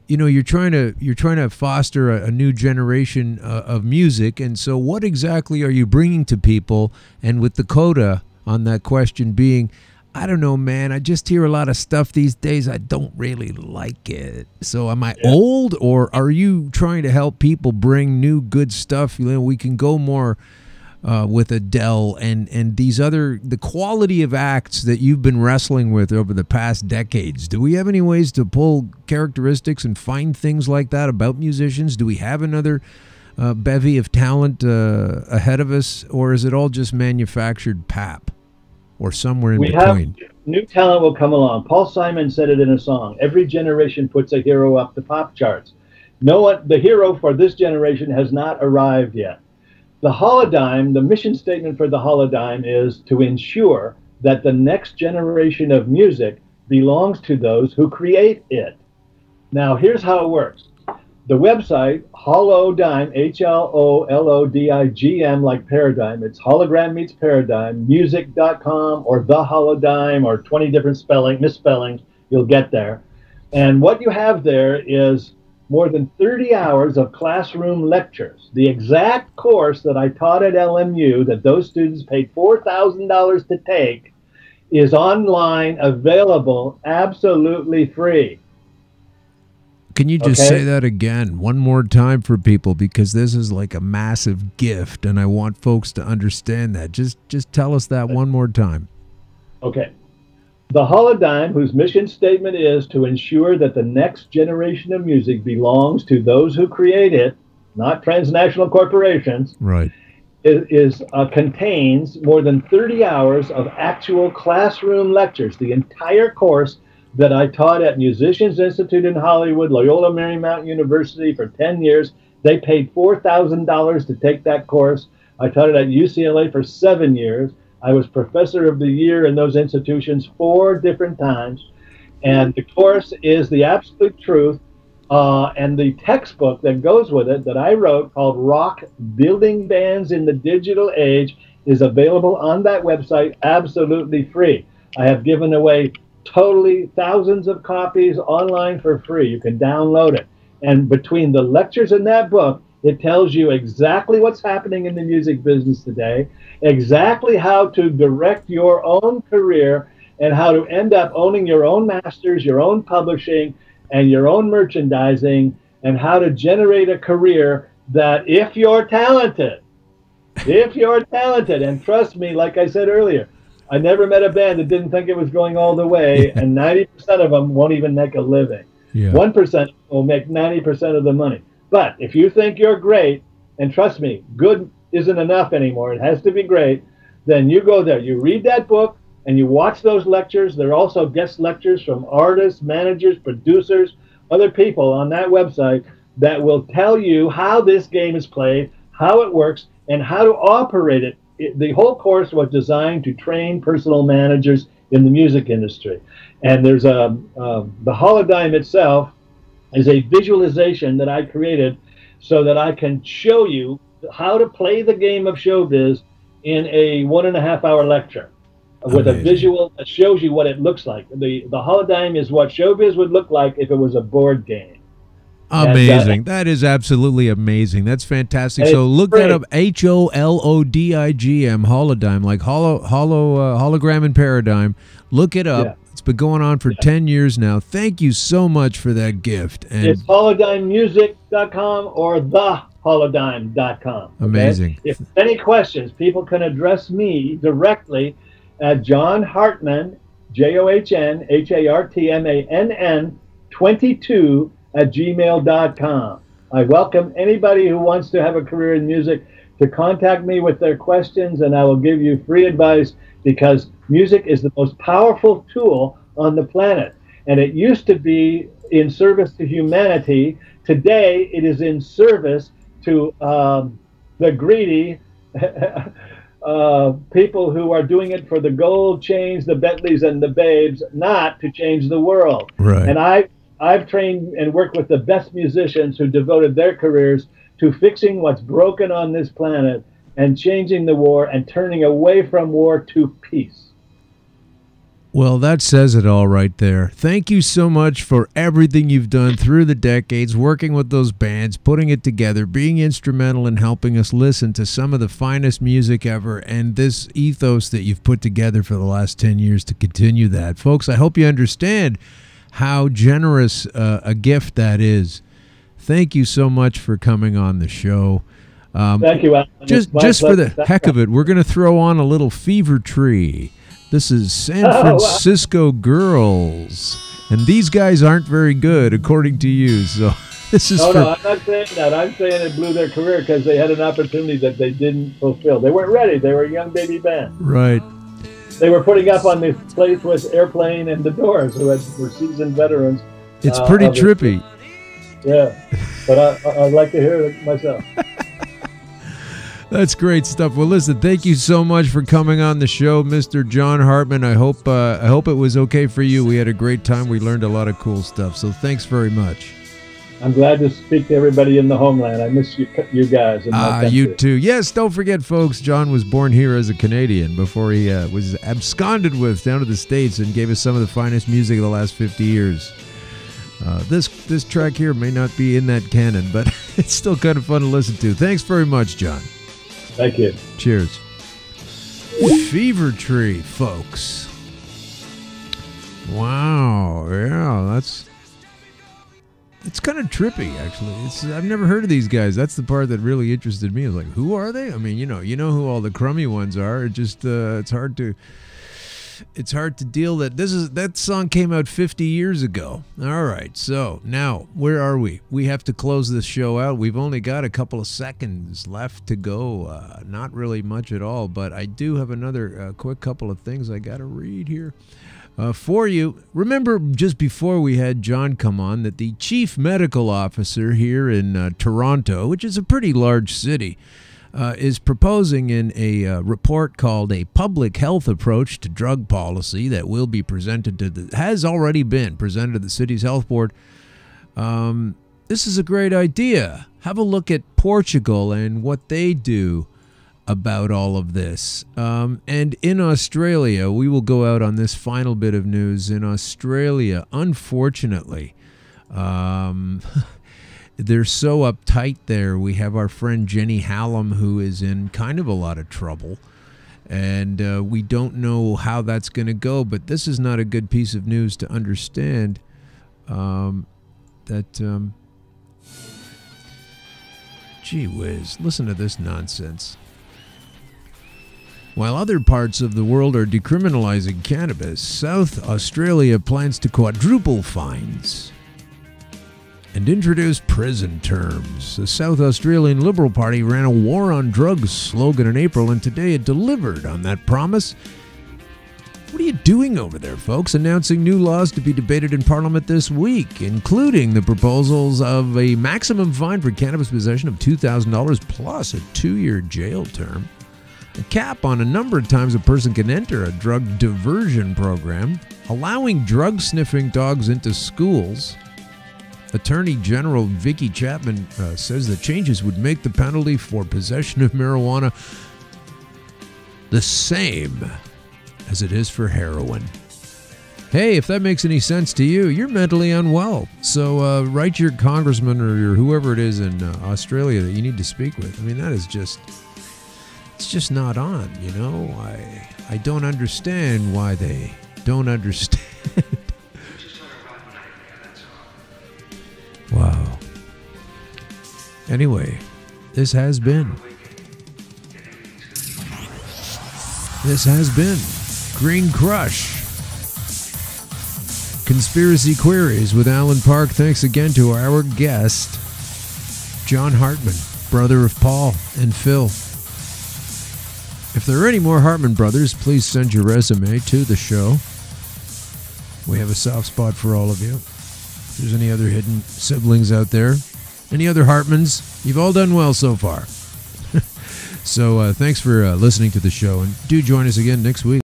Speaker 1: you're trying to foster a new generation of music, and so what exactly are you bringing to people? And with the coda on that question being, I don't know, man, I just hear a lot of stuff these days. I don't really like it. So am I old, or are you trying to help people bring new good stuff? We can go more with Adele and these other, the quality of acts that you've been wrestling with over the past decades. Do we have any ways to pull characteristics and find things like that about musicians? Do we have another bevy of talent ahead of us, or is it all just manufactured pap, or somewhere in between?
Speaker 4: New talent will come along. Paul Simon said it in a song. Every generation puts a hero up the pop charts. The hero for this generation has not arrived yet. The Holodyne, the mission statement for the Holodyne is to ensure that the next generation of music belongs to those who create it. Now, here's how it works. The website, Holodyne, HLOLODIGM, like paradigm. It's hologram meets paradigm, music.com or the Holodyne or 20 different misspellings. You'll get there. And what you have there is more than 30 hours of classroom lectures. The exact course that I taught at LMU that those students paid $4,000 to take is online, available, absolutely free.
Speaker 1: Can you just say that again one more time for people, because this is like a massive gift and I want folks to understand that. Just tell us that one more time. Okay. The Holodyne, whose mission statement is to ensure that the next generation of music belongs to those who create it, not transnational corporations, right,
Speaker 4: contains more than 30 hours of actual classroom lectures. The entire course that I taught at Musicians Institute in Hollywood, Loyola Marymount University for 10 years. They paid $4,000 to take that course. I taught it at UCLA for 7 years. I was Professor of the Year in those institutions 4 different times. And the course is the absolute truth. And the textbook that goes with it that I wrote, called Rock Building Bands in the Digital Age, is available on that website absolutely free. I have given away totally thousands of copies online for free. You can download it. And between the lectures in that book, it tells you exactly what's happening in the music business today, exactly how to direct your own career, and how to end up owning your own masters, your own publishing, and your own merchandising, and how to generate a career that, if you're talented, and trust me, like I said earlier, I never met a band that didn't think it was going all the way, and 90% of them won't even make a living. 1% will make 90% of the money. But if you think you're great, and trust me, good isn't enough anymore, it has to be great, then you go there. You read that book, and you watch those lectures. There are also guest lectures from artists, managers, producers, other people on that website that will tell you how this game is played, how it works, and how to operate it. The whole course was designed to train personal managers in the music industry. And there's the Holodyne itself is a visualization that I created so that I can show you how to play the game of showbiz in a 1.5-hour lecture with a visual that shows you what it looks like. The Holodyne is what showbiz would look like if it was a board game.
Speaker 1: Amazing. That is absolutely amazing. That's fantastic. So look that up, HOLODIGM, Holodyne, like hologram and paradigm. Look it up. It's been going on for 10 years now. Thank you so much for that gift. And
Speaker 4: it's holodynemusic.com or theholodyne.com.
Speaker 1: Amazing.
Speaker 4: If any questions, people can address me directly at John Hartmann, JOHN, 22 at gmail.com. I welcome anybody who wants to have a career in music to contact me with their questions, and I will give you free advice, because music is the most powerful tool on the planet. And it used to be in service to humanity. Today, it is in service to the greedy people who are doing it for the gold chains, the Bentleys, and the babes, not to change the world.
Speaker 1: Right.
Speaker 4: And I've trained and worked with the best musicians who devoted their careers to fixing what's broken on this planet and changing the war and turning away from war to peace.
Speaker 1: Well, that says it all right there. Thank you so much for everything you've done through the decades, working with those bands, putting it together, being instrumental in helping us listen to some of the finest music ever, and this ethos that you've put together for the last 10 years to continue that. Folks, I hope you understand how generous a gift that is. Thank you so much for coming on the show.
Speaker 4: Thank you, Alan.
Speaker 1: Just for the heck of it, we're going to throw on a little Fever Tree. This is San Francisco Girls. And these guys aren't very good, according to you. So this is
Speaker 4: No, I'm not saying that. I'm saying it blew their career because they had an opportunity that they didn't fulfill. They weren't ready. They were a young baby band.
Speaker 1: Right.
Speaker 4: They were putting up on the place with Airplane and the Doors, who were seasoned veterans.
Speaker 1: It's pretty trippy.
Speaker 4: Yeah, but I'd like to hear it myself.
Speaker 1: That's great stuff. Well, listen, thank you so much for coming on the show, Mr. John Hartmann. I hope it was okay for you. We had a great time. We learned a lot of cool stuff. So thanks very much.
Speaker 4: I'm glad to speak to everybody in the homeland. I miss you guys.
Speaker 1: You too. Yes, don't forget, folks, John was born here as a Canadian before he was absconded with down to the States and gave us some of the finest music of the last 50 years. This track here may not be in that canon, but it's still kind of fun to listen to. Thanks very much, John.
Speaker 4: Thank you.
Speaker 1: Cheers. Fever Tree, folks. Wow. Yeah, it's kind of trippy, actually. I've never heard of these guys. That's the part that really interested me. I was like, who are they? I mean, you know who all the crummy ones are. It just it's hard to deal that song came out 50 years ago. All right, so now where are we? We have to close this show out. We've only got a couple of seconds left to go. Not really much at all, but I do have another quick couple of things I got to read here for you. Remember, just before we had John come on, that the chief medical officer here in Toronto, which is a pretty large city, is proposing in a report called A Public Health Approach to Drug Policy that will be presented has already been presented to the city's health board. This is a great idea. Have a look at Portugal and what they do about all of this. And in Australia, we will go out on this final bit of news. In Australia, unfortunately, they're so uptight there. We have our friend Jenny Hallam, who is in kind of a lot of trouble. And we don't know how that's going to go. But this is not a good piece of news to understand that... gee whiz, listen to this nonsense. While other parts of the world are decriminalizing cannabis, South Australia plans to quadruple fines and introduce prison terms. The South Australian Liberal Party ran a war on drugs slogan in April, and today it delivered on that promise. What are you doing over there, folks? Announcing new laws to be debated in Parliament this week, including the proposals of a maximum fine for cannabis possession of $2,000 plus a 2-year jail term, a cap on a number of times a person can enter a drug diversion program, allowing drug-sniffing dogs into schools. Attorney General Vicky Chapman says the changes would make the penalty for possession of marijuana the same as it is for heroin. Hey, if that makes any sense to you, you're mentally unwell. So write your congressman or your whoever it is in Australia that you need to speak with. I mean, that is just... it's just not on, you know? I don't understand why they don't understand. Wow. Anyway, this has been Green Crush. Conspiracy Queries with Alan Park. Thanks again to our guest, John Hartmann, brother of Paul and Phil. If there are any more Hartmann brothers, please send your resume to the show. We have a soft spot for all of you. If there's any other hidden siblings out there, any other Hartmanns, you've all done well so far. So thanks for listening to the show, and do join us again next week.